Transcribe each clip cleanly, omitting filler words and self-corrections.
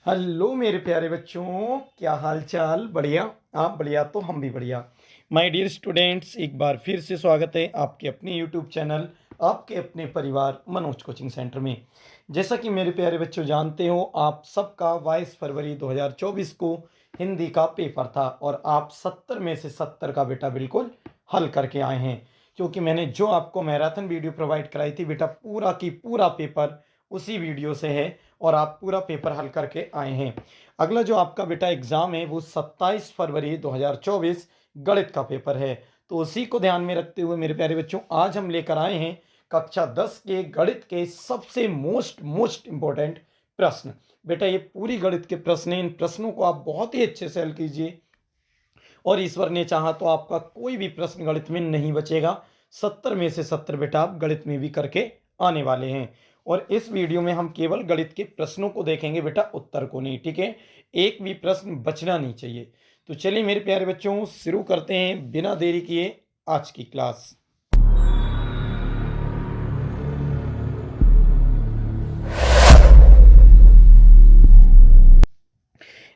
Hello मेरे प्यारे बच्चों, क्या हाल चाल? बढ़िया? आप बढ़िया तो हम भी बढ़िया। माय डियर स्टूडेंट्स, एक बार फिर से स्वागत है आपके अपने यूट्यूब चैनल, आपके अपने परिवार मनोज कोचिंग सेंटर में। जैसा कि मेरे प्यारे बच्चों जानते हो, आप सबका 22 फरवरी 2024 को हिंदी का पेपर था और आप 70 में से 70 का बेटा बिल्कुल हल करके आए हैं। क्योंकि मैंने जो आपको मैराथन वीडियो प्रोवाइड कराई थी बेटा, पूरा की पूरा पेपर उसी वीडियो से है और आप पूरा पेपर हल करके आए हैं। अगला जो आपका बेटा एग्ज़ाम है वो 27 फरवरी 2024 गणित का पेपर है। तो उसी को ध्यान में रखते हुए मेरे प्यारे बच्चों, आज हम लेकर आए हैं कक्षा 10 के गणित के सबसे मोस्ट इम्पोर्टेंट प्रश्न। बेटा ये पूरी गणित के प्रश्न हैं, इन प्रश्नों को आप बहुत ही अच्छे से हल कीजिए और ईश्वर ने चाहा तो आपका कोई भी प्रश्न गणित में नहीं बचेगा। 70 में से 70 बेटा आप गणित में भी करके आने वाले हैं। और इस वीडियो में हम केवल गणित के प्रश्नों को देखेंगे बेटा, उत्तर को नहीं, ठीक है? एक भी प्रश्न बचना नहीं चाहिए। तो चलिए मेरे प्यारे बच्चों, शुरू करते हैं बिना देरी किए आज की क्लास।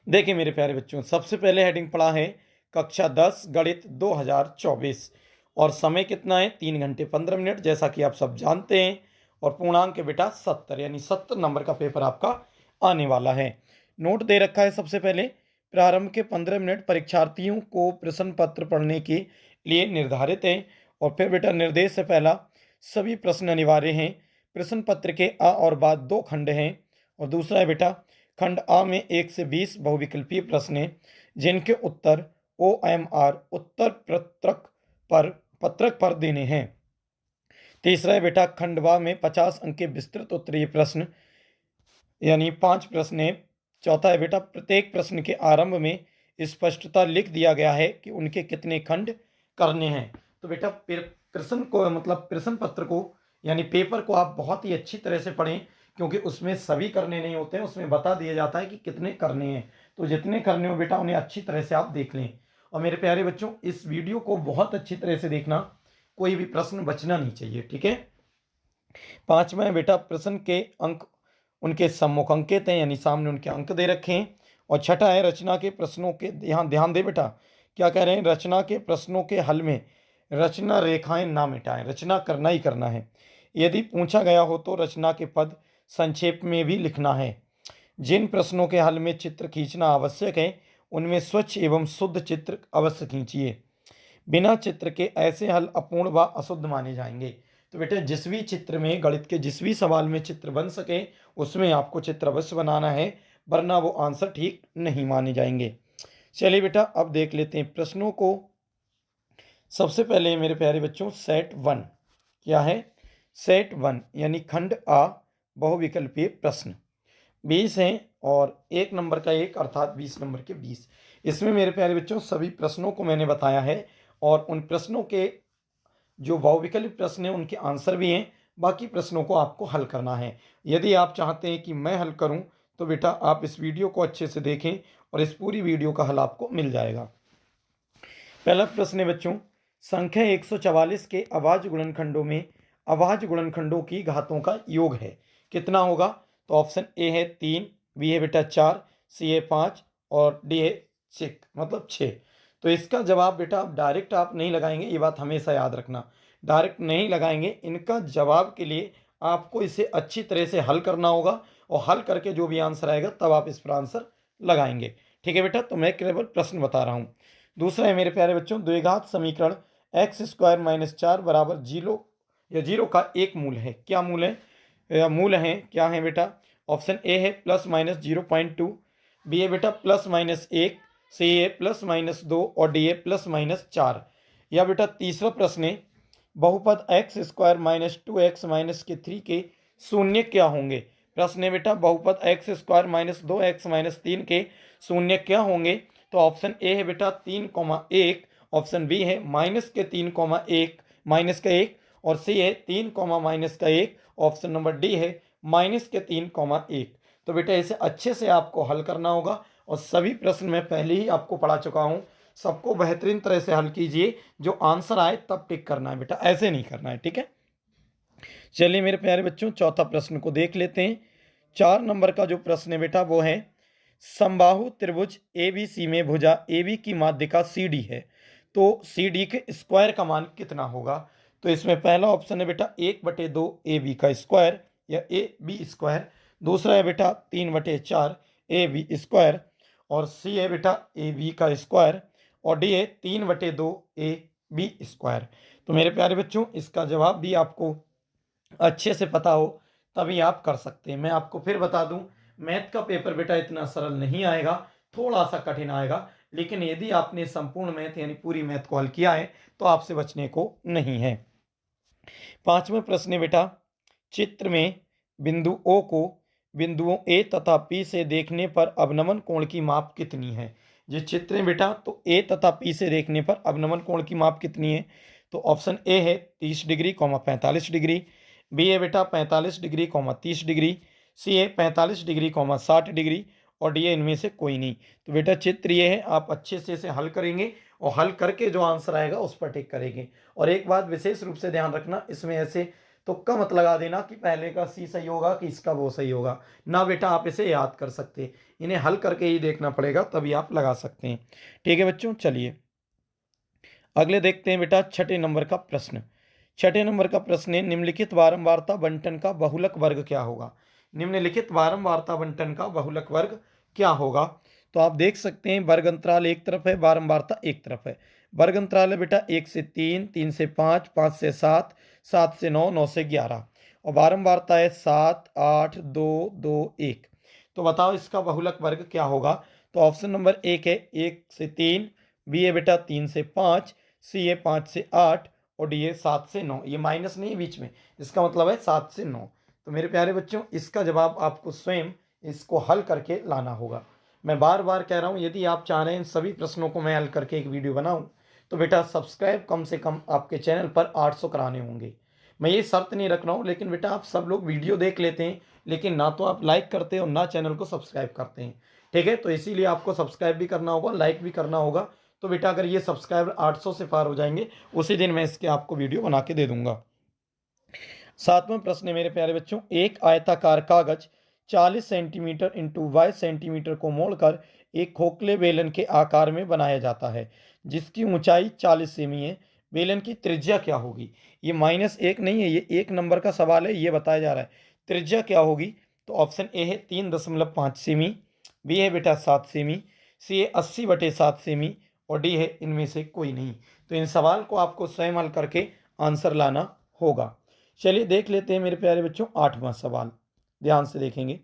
देखिए मेरे प्यारे बच्चों, सबसे पहले हेडिंग पड़ा है कक्षा 10 गणित 2024 और समय कितना है? 3 घंटे 15 मिनट, जैसा कि आप सब जानते हैं। और पूर्णांक है बेटा 70, यानी 70 नंबर का पेपर आपका आने वाला है। नोट दे रखा है सबसे पहले, प्रारंभ के 15 मिनट परीक्षार्थियों को प्रश्न पत्र पढ़ने के लिए निर्धारित हैं। और फिर बेटा निर्देश से पहला, सभी प्रश्न अनिवार्य हैं। प्रश्न पत्र के अ और बाद 2 खंड हैं। और दूसरा है बेटा, खंड अ में 1 से 20 बहुविकल्पीय प्रश्न हैं जिनके उत्तर OMR उत्तर पत्रक पर देने हैं। तीसरा है बेटा, खंड ब में 50 अंक के विस्तृत उत्तरीय प्रश्न, यानी 5 प्रश्न हैं। चौथा है बेटा, प्रत्येक प्रश्न के आरंभ में स्पष्टता लिख दिया गया है कि उनके कितने खंड करने हैं। तो बेटा प्रश्न को मतलब प्रश्न पत्र को यानी पेपर को आप बहुत ही अच्छी तरह से पढ़ें, क्योंकि उसमें सभी करने नहीं होते हैं, उसमें बता दिया जाता है कि कितने करने हैं। तो जितने करने हो बेटा उन्हें अच्छी तरह से आप देख लें। और मेरे प्यारे बच्चों, इस वीडियो को बहुत अच्छी तरह से देखना, कोई भी प्रश्न बचना नहीं चाहिए, ठीक है? पांचवा है बेटा, प्रश्न के अंक उनके सम्मुख अंकित हैं, यानी सामने उनके अंक दे रखे हैं। और छठा है, रचना के प्रश्नों के ध्यान ध्यान दे बेटा, क्या कह रहे हैं? रचना के प्रश्नों के हल में रचना रेखाएं ना मिटाएं, रचना करना ही करना है। यदि पूछा गया हो तो रचना के पद संक्षेप में भी लिखना है। जिन प्रश्नों के हल में चित्र खींचना आवश्यक है उनमें स्वच्छ एवं शुद्ध चित्र अवश्य खींचिए। बिना चित्र के ऐसे हल अपूर्ण व अशुद्ध माने जाएंगे। तो बेटे जिस भी चित्र में, गणित के जिस भी सवाल में चित्र बन सके उसमें आपको चित्र अवश्य बनाना है, वरना वो आंसर ठीक नहीं माने जाएंगे। चलिए बेटा अब देख लेते हैं प्रश्नों को। सबसे पहले मेरे प्यारे बच्चों, सेट 1 क्या है? सेट 1 यानी खंड आ बहुविकल्पीय प्रश्न 20 हैं और 1 नंबर का 1 अर्थात 20 नंबर के 20। इसमें मेरे प्यारे बच्चों सभी प्रश्नों को मैंने बताया है और उन प्रश्नों के जो बहुविकल्प प्रश्न हैं उनके आंसर भी हैं। बाकी प्रश्नों को आपको हल करना है। यदि आप चाहते हैं कि मैं हल करूं तो बेटा आप इस वीडियो को अच्छे से देखें और इस पूरी वीडियो का हल आपको मिल जाएगा। पहला प्रश्न है बच्चों, संख्या 144 के अभाज्य गुणनखंडों में अभाज्य गुणनखंडों की घातों का योग है, कितना होगा? तो ऑप्शन ए है 3, बी है बेटा 4, सी है 5 और डी है 6, मतलब 6। तो इसका जवाब बेटा आप डायरेक्ट आप नहीं लगाएंगे, ये बात हमेशा याद रखना। डायरेक्ट नहीं लगाएंगे, इनका जवाब के लिए आपको इसे अच्छी तरह से हल करना होगा और हल करके जो भी आंसर आएगा तब आप इस पर आंसर लगाएंगे, ठीक है बेटा? तो मैं केवल प्रश्न बता रहा हूँ। दूसरा है मेरे प्यारे बच्चों, द्विघात समीकरण एक्स स्क्वायर माइनस 4 बराबर जीरो या जीरो का एक मूल है, क्या मूल है या मूल है, क्या है बेटा? ऑप्शन ए है प्लस माइनस 0.2, बी है बेटा प्लस माइनस 1, सी है प्लस माइनस 2 और डी है प्लस माइनस 4। या बेटा तीसरा प्रश्न है, बहुपद x square minus 2x minus के 3 के शून्य क्या होंगे? प्रश्न है बेटा, बहुपद x square minus 2x minus 3 के शून्य क्या होंगे? तो ऑप्शन ए है बेटा 3,1, ऑप्शन बी है माइनस के 3,1 माइनस का 1 और सी है 3, माइनस का 1, ऑप्शन नंबर डी है माइनस के 3,1। तो बेटा इसे अच्छे से आपको हल करना होगा और सभी प्रश्न मैं पहले ही आपको पढ़ा चुका हूँ। सबको बेहतरीन तरह से हल कीजिए, जो आंसर आए तब टिक करना है बेटा, ऐसे नहीं करना है, ठीक है? चलिए मेरे प्यारे बच्चों चौथा प्रश्न को देख लेते हैं। 4 नंबर का जो प्रश्न है बेटा वो है, समबाहु त्रिभुज एबीसी में भुजा एबी की माध्यिका सीडी है, तो सीडी के स्क्वायर का मान कितना होगा? तो इसमें पहला ऑप्शन है बेटा 1/2 ए बी का स्क्वायर या ए बी स्क्वायर, दूसरा है बेटा 3/4 ए बी स्क्वायर, और सी है बेटा ए बी का स्क्वायर, और डी है 3/2 ए बी स्क्वायर। तो मेरे प्यारे बच्चों, इसका जवाब भी आपको अच्छे से पता हो तभी आप कर सकते हैं। मैं आपको फिर बता दूं, मैथ का पेपर बेटा इतना सरल नहीं आएगा, थोड़ा सा कठिन आएगा, लेकिन यदि आपने संपूर्ण मैथ यानी पूरी मैथ को हल किया है तो आपसे बचने को नहीं है। पांचवें प्रश्न है बेटा, चित्र में बिंदु ओ को बिंदुओं ए तथा पी से देखने पर अवनमन कोण की माप कितनी है? जिस चित्र में बेटा, तो ए तथा पी से देखने पर अवनमन कोण की माप कितनी है? तो ऑप्शन ए है 30 डिग्री 45 डिग्री, बी है बेटा 45 डिग्री 30 डिग्री, सी है 45 डिग्री 60 डिग्री, और डी है इनमें से कोई नहीं। तो बेटा चित्र ये है, आप अच्छे से इसे हल करेंगे और हल करके जो आंसर आएगा उस पर टिक करेंगे। और एक बात विशेष रूप से ध्यान रखना, इसमें ऐसे तुक्का मत लगा देना कि पहले का सी सही होगा कि इसका वो सही होगा ना बेटा, आप इसे याद कर सकते, इन्हें हल करके ही देखना पड़ेगा तभी आप लगा सकते हैं। ठीक है बच्चों, चलिए अगले देखते हैं बेटा छठे नंबर का प्रश्न। छठे नंबर का प्रश्न है, निम्नलिखित बारंबारता बंटन का बहुलक वर्ग क्या होगा? निम्नलिखित बारंबारता बंटन का बहुलक वर्ग क्या होगा? तो आप देख सकते हैं, वर्ग अंतराल एक तरफ है, बारंबारता एक तरफ है। वर्ग अंतराल है बेटा 1 से 3, 3 से 5, 5 से 7, 7 से 9, 9 से 11, और बारंबारता है 7, 8, 2, 2, 1। तो बताओ इसका बहुलक वर्ग क्या होगा? तो ऑप्शन नंबर एक है 1 से 3, बी है बेटा 3 से 5, सी है 5 से 8, और डी है 7 से 9। ये माइनस नहीं है बीच में, इसका मतलब है 7 से 9। तो मेरे प्यारे बच्चों, इसका जवाब आपको स्वयं इसको हल करके लाना होगा। मैं बार बार कह रहा हूँ, यदि आप चाह रहे हैं इन सभी प्रश्नों को मैं हल करके एक वीडियो बनाऊँ, तो बेटा सब्सक्राइब कम से कम आपके चैनल पर 800 कराने होंगे। मैं ये शर्त नहीं रख रहा हूँ, लेकिन बेटा आप सब लोग वीडियो देख लेते हैं, लेकिन ना तो आप लाइक करते हैं और ना चैनल को सब्सक्राइब करते हैं। ठीक है, तो इसीलिए आपको सब्सक्राइब भी करना होगा, लाइक भी करना होगा। तो बेटा अगर ये सब्सक्राइबर 800 से पार हो जाएंगे, उसी दिन मैं इसके आपको वीडियो बना के दे दूंगा। सातवां प्रश्न है मेरे प्यारे बच्चों, एक आयताकार कागज 40 सेंटीमीटर इंटू 22 सेंटीमीटर को मोड़कर एक खोखले बेलन के आकार में बनाया जाता है, जिसकी ऊंचाई 40 सेमी है। बेलन की त्रिज्या क्या होगी? ये -1 नहीं है, ये एक नंबर का सवाल है, ये बताया जा रहा है त्रिज्या क्या होगी। तो ऑप्शन ए है 3.5 सेमी, बी है बेटा 7 सेमी, सी है 80/7 सेमी, और डी है इनमें से कोई नहीं। तो इन सवाल को आपको स्वयं हल करके आंसर लाना होगा। चलिए देख लेते हैं मेरे प्यारे बच्चों आठवां सवाल, ध्यान से देखेंगे।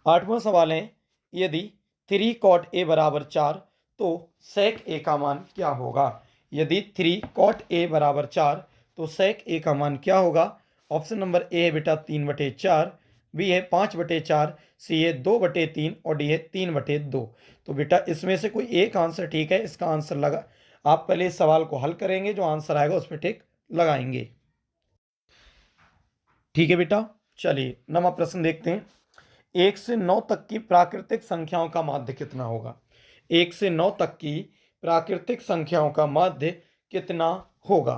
आठवां सवाल है, यदि 3 cot a बराबर 4 तो sec a का मान क्या होगा? यदि 3 cot a बराबर 4 तो sec a का मान क्या होगा? ऑप्शन नंबर ए है बेटा 3/4, बी है 5/4, सी है 2/3, और डी है 3/2। तो बेटा इसमें से कोई एक आंसर ठीक है, इसका आंसर लगा, आप पहले इस सवाल को हल करेंगे, जो आंसर आएगा उस पर टिक लगाएंगे। ठीक है बेटा, चलिए नवा प्रश्न देखते हैं। 1 से 9 तक की प्राकृतिक संख्याओं का माध्य कितना होगा? 1 से 9 तक की प्राकृतिक संख्याओं का माध्य कितना होगा?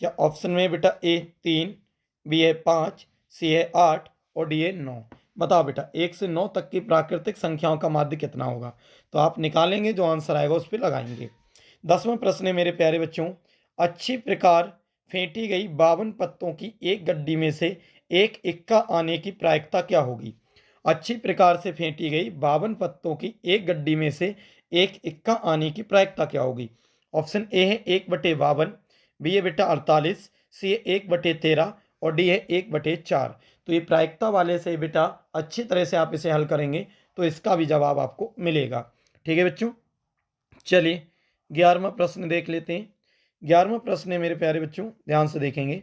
क्या ऑप्शन में बेटा ए 3, बी है 5, सी है 8, और डी है 9। बताओ बेटा 1 से 9 तक की प्राकृतिक संख्याओं का माध्य कितना होगा? तो आप निकालेंगे, जो आंसर आएगा उस पर लगाएंगे। 10वां प्रश्न है मेरे प्यारे बच्चों, अच्छी प्रकार फेंटी गई 52 पत्तों की एक गड्डी में से एक इक्का आने की प्रायिकता क्या होगी? अच्छी प्रकार से फेंटी गई 52 पत्तों की एक गड्डी में से एक इक्का आने की प्रायिकता क्या होगी? ऑप्शन ए है 1/52, बी है बेटा 48, सी है 1/13, और डी है 1/4। तो ये प्रायिकता वाले से बेटा अच्छी तरह से आप इसे हल करेंगे तो इसका भी जवाब आपको मिलेगा। ठीक है बच्चों, चलिए 11वां प्रश्न देख लेते हैं। 11वां प्रश्न है मेरे प्यारे बच्चों, ध्यान से देखेंगे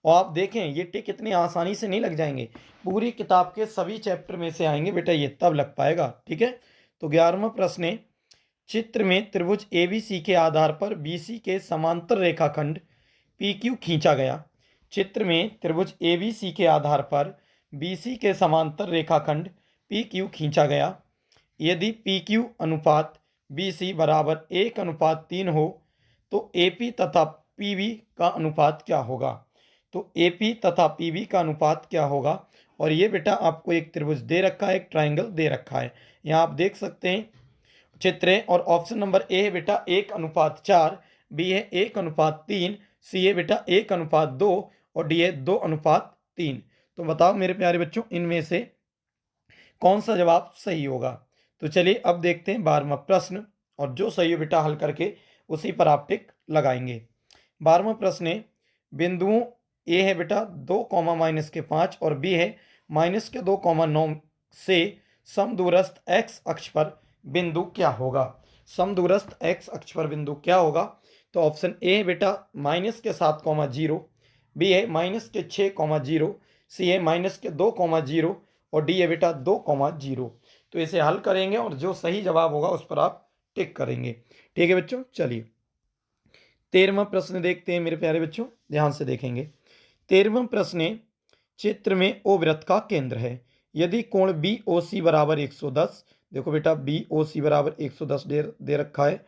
और आप देखें ये टिक इतनी आसानी से नहीं लग जाएंगे, पूरी किताब के सभी चैप्टर में से आएंगे बेटा, ये तब लग पाएगा। ठीक है, तो 11वां प्रश्न है, चित्र में त्रिभुज एबीसी के आधार पर बीसी के समांतर रेखाखंड PQ खींचा गया। चित्र में त्रिभुज एबीसी के आधार पर बीसी के समांतर रेखाखंड PQ खींचा गया। यदि PQ अनुपात BC बराबर 1:3 हो तो AP तथा PB का अनुपात क्या होगा? तो AP तथा PB का अनुपात क्या होगा? और ये बेटा आपको एक त्रिभुज दे रखा है, एक ट्राइंगल दे रखा है। यहाँ आप देख सकते हैं चित्र है, और ऑप्शन नंबर ए है बेटा 1:4, बी है 1:3, सी है बेटा 1:2 और डी है 2:3। तो बताओ मेरे प्यारे बच्चों, इनमें से कौन सा जवाब सही होगा? तो चलिए अब देखते हैं 12वां प्रश्न, और जो सही हो बेटा हल करके उसी पर आप टिक लगाएंगे। 12वां प्रश्न है, बिंदुओं ए है बेटा 2, -5 और बी है -2, 9 से समदूरस्थ एक्स अक्ष पर बिंदु क्या होगा? समदूरस्थ एक्स अक्ष पर बिंदु क्या होगा? तो ऑप्शन ए है बेटा -7, 0, बी है -6, 0, सी है -2, 0 और डी है बेटा 2, 0। तो इसे हल करेंगे और जो सही जवाब होगा उस पर आप टिक करेंगे। ठीक है बच्चों, चलिए 13वां प्रश्न देखते हैं मेरे प्यारे बच्चों, ध्यान से देखेंगे। 13वां प्रश्न है, चित्र में ओ वृत्त का केंद्र है। यदि कोण बी ओ सी बराबर 110, देखो बेटा बी ओ सी बराबर 110 दे रखा है,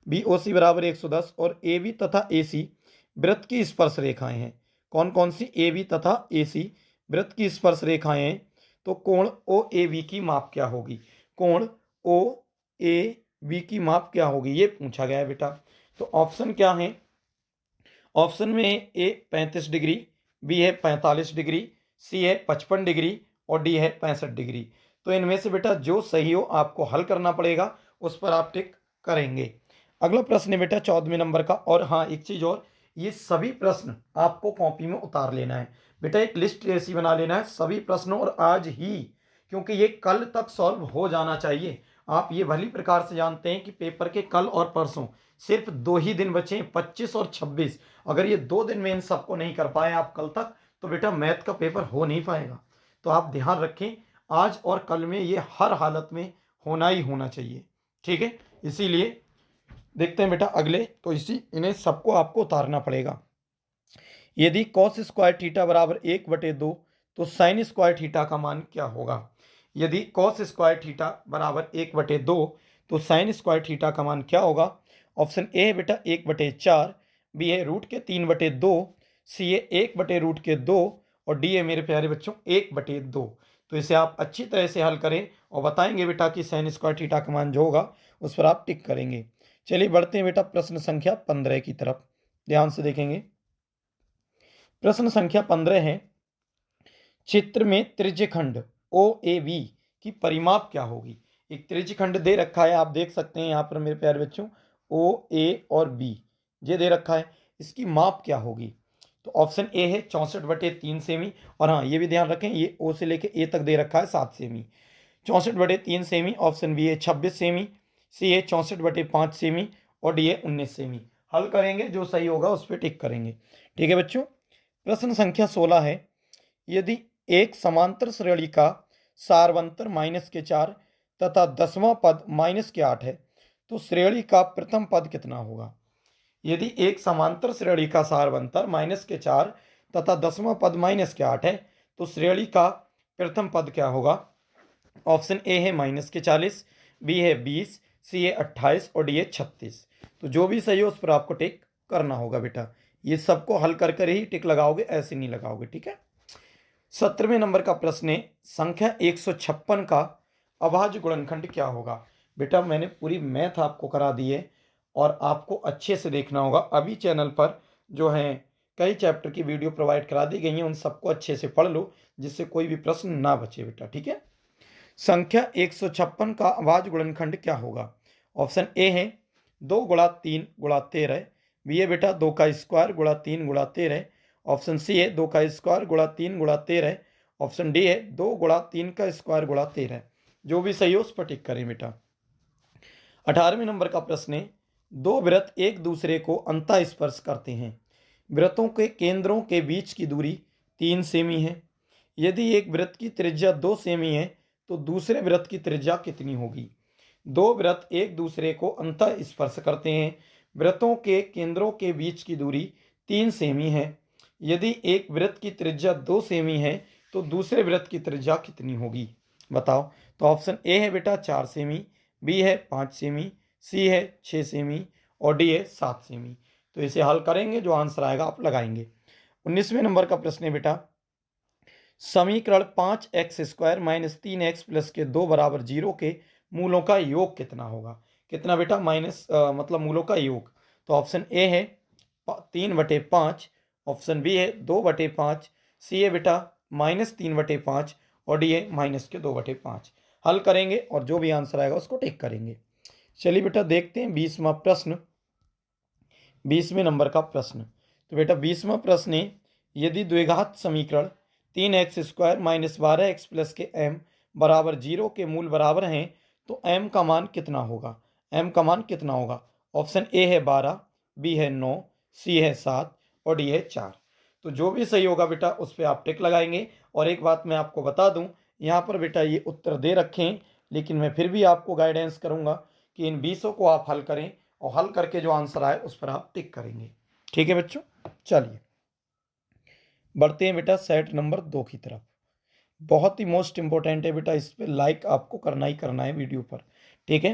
बी ओ सी बराबर 110 और ए बी तथा ए सी वृत्त की स्पर्श रेखाएं हैं। कौन कौन सी ए बी तथा ए सी वृत्त की स्पर्श रेखाएं हैं? तो कोण ओ ए बी की माप क्या होगी? कोण ओ ए बी की माप क्या होगी, ये पूछा गया है बेटा। तो ऑप्शन क्या है? ऑप्शन में ए 35 डिग्री, बी है 45 डिग्री, सी है 55 डिग्री और डी है 65 डिग्री। तो इनमें से बेटा जो सही हो आपको हल करना पड़ेगा, उस पर आप टिक करेंगे। अगला प्रश्न है बेटा 14वें नंबर का, और हाँ एक चीज और, ये सभी प्रश्न आपको कॉपी में उतार लेना है बेटा, एक लिस्ट ऐसी बना लेना है सभी प्रश्नों और आज ही, क्योंकि ये कल तक सॉल्व हो जाना चाहिए। आप ये भली प्रकार से जानते हैं कि पेपर के कल और परसों सिर्फ 2 ही दिन बचे हैं, 25 और 26। अगर ये 2 दिन में इन सबको नहीं कर पाए आप कल तक, तो बेटा मैथ का पेपर हो नहीं पाएगा। तो आप ध्यान रखें, आज और कल में ये हर हालत में होना ही होना चाहिए। ठीक है, इसीलिए देखते हैं बेटा अगले, तो इन्हें सबको आपको उतारना पड़ेगा। यदि कॉस स्क्वायर थीटा बराबर 1/2, तो साइन स्क्वायर थीटा का मान क्या होगा? यदि कॉस स्क्वायर थीटा बराबर 1/2, तो साइन स्क्वायर थीटा का मान क्या होगा? ऑप्शन ए है बेटा 1/4, बी है √3/2, सी है 1/√2 और डी है मेरे प्यारे बच्चों 1/2। तो इसे आप अच्छी तरह से हल करें और बताएंगे बेटा कि साइन स्क्वायर थीटा का मान जो होगा उस पर आप टिक करेंगे। चलिए बढ़ते हैं बेटा प्रश्न संख्या 15 की तरफ, ध्यान से देखेंगे। प्रश्न संख्या 15 है, चित्र में त्रिज्यखंड ओ ए बी की परिमाप क्या होगी? एक त्रिज्यखंड दे रखा है, आप देख सकते हैं यहाँ पर मेरे प्यारे बच्चों, ओ ए और बी ये दे रखा है, इसकी माप क्या होगी? तो ऑप्शन ए है 64/3 सेमी, और हाँ ये भी ध्यान रखें ये ओ से लेके ए तक दे रखा है 7 सेमी, 64/3 सेमी। ऑप्शन बी है 26 सेमी, सी है 64/5 सेमी और डी है 19 सेमी। हल करेंगे, जो सही होगा उस पर टिक करेंगे। ठीक है बच्चों, प्रश्न संख्या 16 है, यदि एक समांतर श्रेणी का सारवंतर -4 तथा 10वां पद -8 है, तो श्रेणी का प्रथम पद कितना होगा? यदि एक समांतर श्रेणी का सारवंतर -4 तथा 10वां पद -8 है, तो श्रेणी का प्रथम पद क्या होगा? ऑप्शन ए है -40, बी है 20, सी है 28 और डी है 36। तो जो भी सही हो उस पर आपको टिक करना होगा बेटा, ये सबको हल कर कर ही टिक लगाओगे, ऐसे नहीं लगाओगे। ठीक है, 17वें नंबर का प्रश्न है, संख्या 156 का अभाज्य गुणनखंड क्या होगा? बेटा मैंने पूरी मैथ आपको करा दी है और आपको अच्छे से देखना होगा। अभी चैनल पर जो है कई चैप्टर की वीडियो प्रोवाइड करा दी गई हैं, उन सबको अच्छे से पढ़ लो जिससे कोई भी प्रश्न ना बचे बेटा। ठीक है, संख्या 156 का अभाज्य गुणनखंड क्या होगा? ऑप्शन ए है 2 × 3 × 13, बी है बेटा 2 का स्क्वायर × 3 × 13, ऑप्शन सी है 2 का स्क्वायर × 3 × 13, ऑप्शन डी है 2 × 3 का स्क्वायर × 13। जो भी सही हो उस पर टिक करें बेटा। 18वें नंबर का प्रश्न है, दो वृत्त एक दूसरे को अंतः स्पर्श करते हैं, वृत्तों के केंद्रों के बीच की दूरी 3 सेमी है। यदि एक वृत्त की त्रिज्या 2 सेमी है, तो दूसरे वृत्त की त्रिज्या कितनी होगी? दो वृत्त एक दूसरे को अंतः स्पर्श करते हैं, वृत्तों के केंद्रों के बीच की दूरी 3 सेमी है। यदि एक वृत्त की त्रिज्या 2 सेमी है, तो दूसरे वृत्त की त्रिज्या कितनी होगी? बताओ। तो ऑप्शन ए है बेटा 4 सेमी, बी है 5 सेमी, सी है 6 सेमी और डी है 7 सेमी। तो इसे हल करेंगे, जो आंसर आएगा आप लगाएंगे। 19वें नंबर का प्रश्न है बेटा, समीकरण 5x² - 3x प्लस के 2 बराबर 0 के मूलों का योग कितना होगा। कितना बेटा, मतलब मूलों का योग। तो ऑप्शन ए है 3/5, ऑप्शन बी है 2/5, सी है बेटा -3/5 और डी है -2/5। हल करेंगे और जो भी आंसर आएगा उसको टिक करेंगे। चलिए बेटा देखते हैं 20वां प्रश्न, 20वें नंबर का प्रश्न। तो बेटा 20वां प्रश्न है, यदि द्विघात समीकरण 3x² - 12x प्लस के m बराबर 0 के मूल बराबर हैं तो m का मान कितना होगा। m का मान कितना होगा। ऑप्शन ए है 12, बी है 9, सी है 7 और डी है 4। तो जो भी सही होगा बेटा उस पर आप टिक लगाएंगे। और एक बात मैं आपको बता दूं, यहाँ पर बेटा ये उत्तर दे रखे हैं, लेकिन मैं फिर भी आपको गाइडेंस करूंगा कि इन 20 को आप हल करें और हल करके जो आंसर आए उस पर आप टिक करेंगे। ठीक है बच्चों, चलिए बढ़ते हैं बेटा सेट नंबर 2 की तरफ। बहुत ही मोस्ट इंपॉर्टेंट है बेटा, इस पर लाइक आपको करना ही करना है वीडियो पर। ठीक है,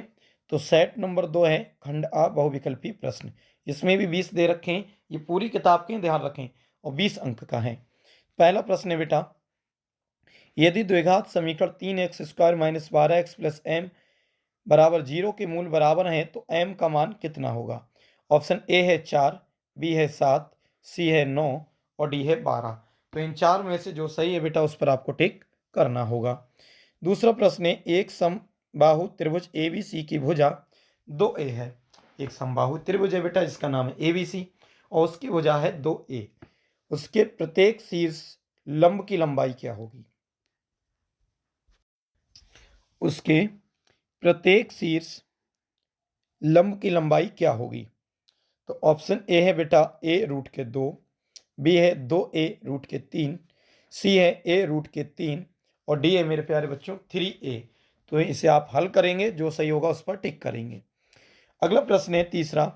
तो सेट नंबर 2 है खंड आ बहुविकल्पी प्रश्न। इसमें भी 20 दे रखे हैं, ये पूरी किताब के ध्यान रखें, और 20 अंक का है। पहला प्रश्न है बेटा, यदि द्विघात समीकरण 3x² - 12x प्लस m बराबर 0 के मूल बराबर हैं तो m का मान कितना होगा। ऑप्शन ए है 4, बी है 7, सी है 9 और डी है 12। तो इन चार में से जो सही है बेटा उस पर आपको टिक करना होगा। दूसरा प्रश्न है, एक समबाहु त्रिभुज ABC की भुजा 2a है। एक समबाहु त्रिभुज है बेटा जिसका नाम है ABC और उसकी भुजा है 2a। उसके प्रत्येक शीर्ष लंब की लंबाई क्या होगी। उसके प्रत्येक शीर्ष लंब की लंबाई क्या होगी। तो ऑप्शन ए है बेटा a√2, बी है 2a√3, सी है a√3 और डी है मेरे प्यारे बच्चों 3a। तो इसे आप हल करेंगे, जो सही होगा उस पर टिक करेंगे। अगला प्रश्न है तीसरा,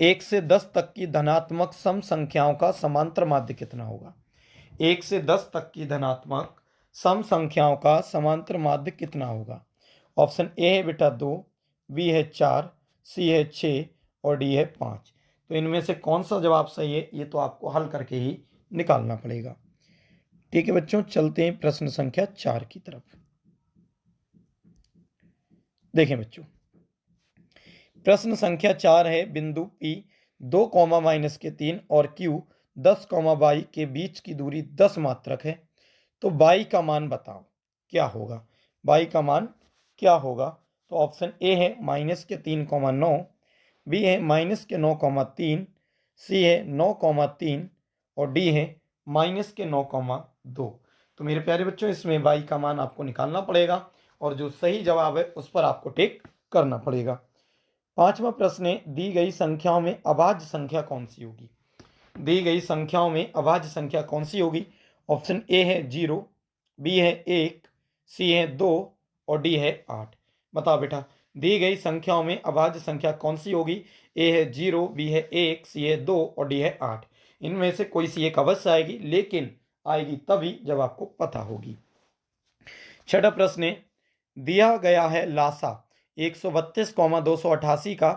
1 से 10 तक की धनात्मक सम संख्याओं का समांतर माध्य कितना होगा। 1 से 10 तक की धनात्मक सम संख्याओं का समांतर माध्य कितना होगा। ऑप्शन ए है बेटा 2, बी है 4, सी है 6 और डी है 5। तो इनमें से कौन सा जवाब सही है ये तो आपको हल करके ही निकालना पड़ेगा। ठीक है बच्चों, चलते हैं प्रश्न संख्या 4 की तरफ। देखें बच्चों, प्रश्न संख्या 4 है, बिंदु P 2, -3 और Q 10, y के बीच की दूरी 10 मात्रक है तो y का मान बताओ क्या होगा। y का मान क्या होगा। तो ऑप्शन ए है -3,9, बी है -9,3, सी है 9,3 और डी है -9,2। तो मेरे प्यारे बच्चों इसमें y का मान आपको निकालना पड़ेगा और जो सही जवाब है उस पर आपको टिक करना पड़ेगा। पांचवा प्रश्न है, दी गई संख्याओं में अभाज्य संख्या कौन सी होगी। दी गई संख्याओं में अभाज्य संख्या कौन सी होगी। ऑप्शन ए है 0, बी है 1, सी है 2 और डी है 8। बताओ बेटा, दी गई संख्याओं में अभाज्य संख्या कौन सी होगी। ए है 0, बी है 1, सी है 2 और डी है 8। इनमें से कोई सी एक अवश्य आएगी, लेकिन आएगी तभी जब आपको पता होगी। छठा प्रश्न है, दिया गया है लासा 132,288 का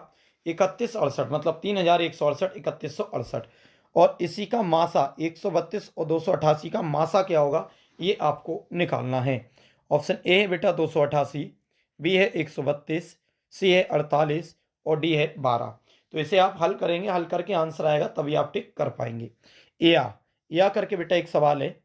3168 मतलब 3168 3168 और इसी का मासा 132 और 288 का मासा क्या होगा ये आपको निकालना है। ऑप्शन ए है बेटा 288, बी है 132, सी है 48 और डी है 12। तो इसे आप हल करेंगे, हल करके आंसर आएगा तभी आप टिक कर पाएंगे। या करके बेटा एक सवाल है,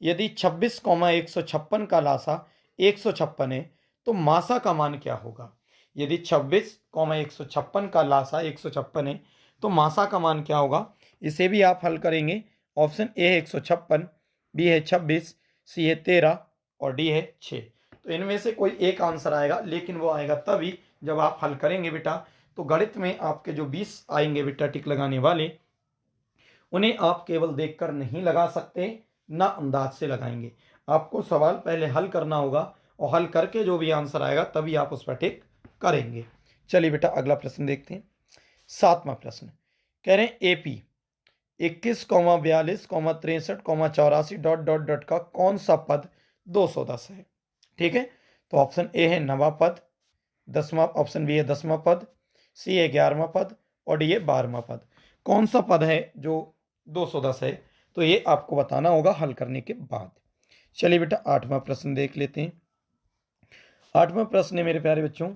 यदि 26,156 का लासा 156 है तो मासा का मान क्या होगा। यदि 26,156 का लासा 156 है तो मासा का मान क्या होगा। इसे भी आप हल करेंगे। ऑप्शन ए है 156, बी है 26, सी है 13 और डी है 6। तो इनमें से कोई एक आंसर आएगा, लेकिन वो आएगा तभी जब आप हल करेंगे बेटा। तो गणित में आपके जो 20 आएंगे बेटा टिक लगाने वाले, उन्हें आप केवल देखकर नहीं लगा सकते, ना अंदाज से लगाएंगे। आपको सवाल पहले हल करना होगा और हल करके जो भी आंसर आएगा तभी आप उस पर टिक करेंगे। चलिए बेटा अगला प्रश्न देखते हैं। 7वां प्रश्न कह रहे हैं एपी 21, 42, 63, 84 ... का कौन सा पद 210 है। ठीक है, तो ऑप्शन ए है 9वां पद, 10वां, ऑप्शन बी है 10वां पद, सी है 11वां पद और डी है 12वां पद। कौन सा पद है जो 210 है। तो ये आपको बताना होगा हल करने के बाद। चलिए बेटा 8वां प्रश्न देख लेते हैं। 8वां प्रश्न है मेरे प्यारे बच्चों,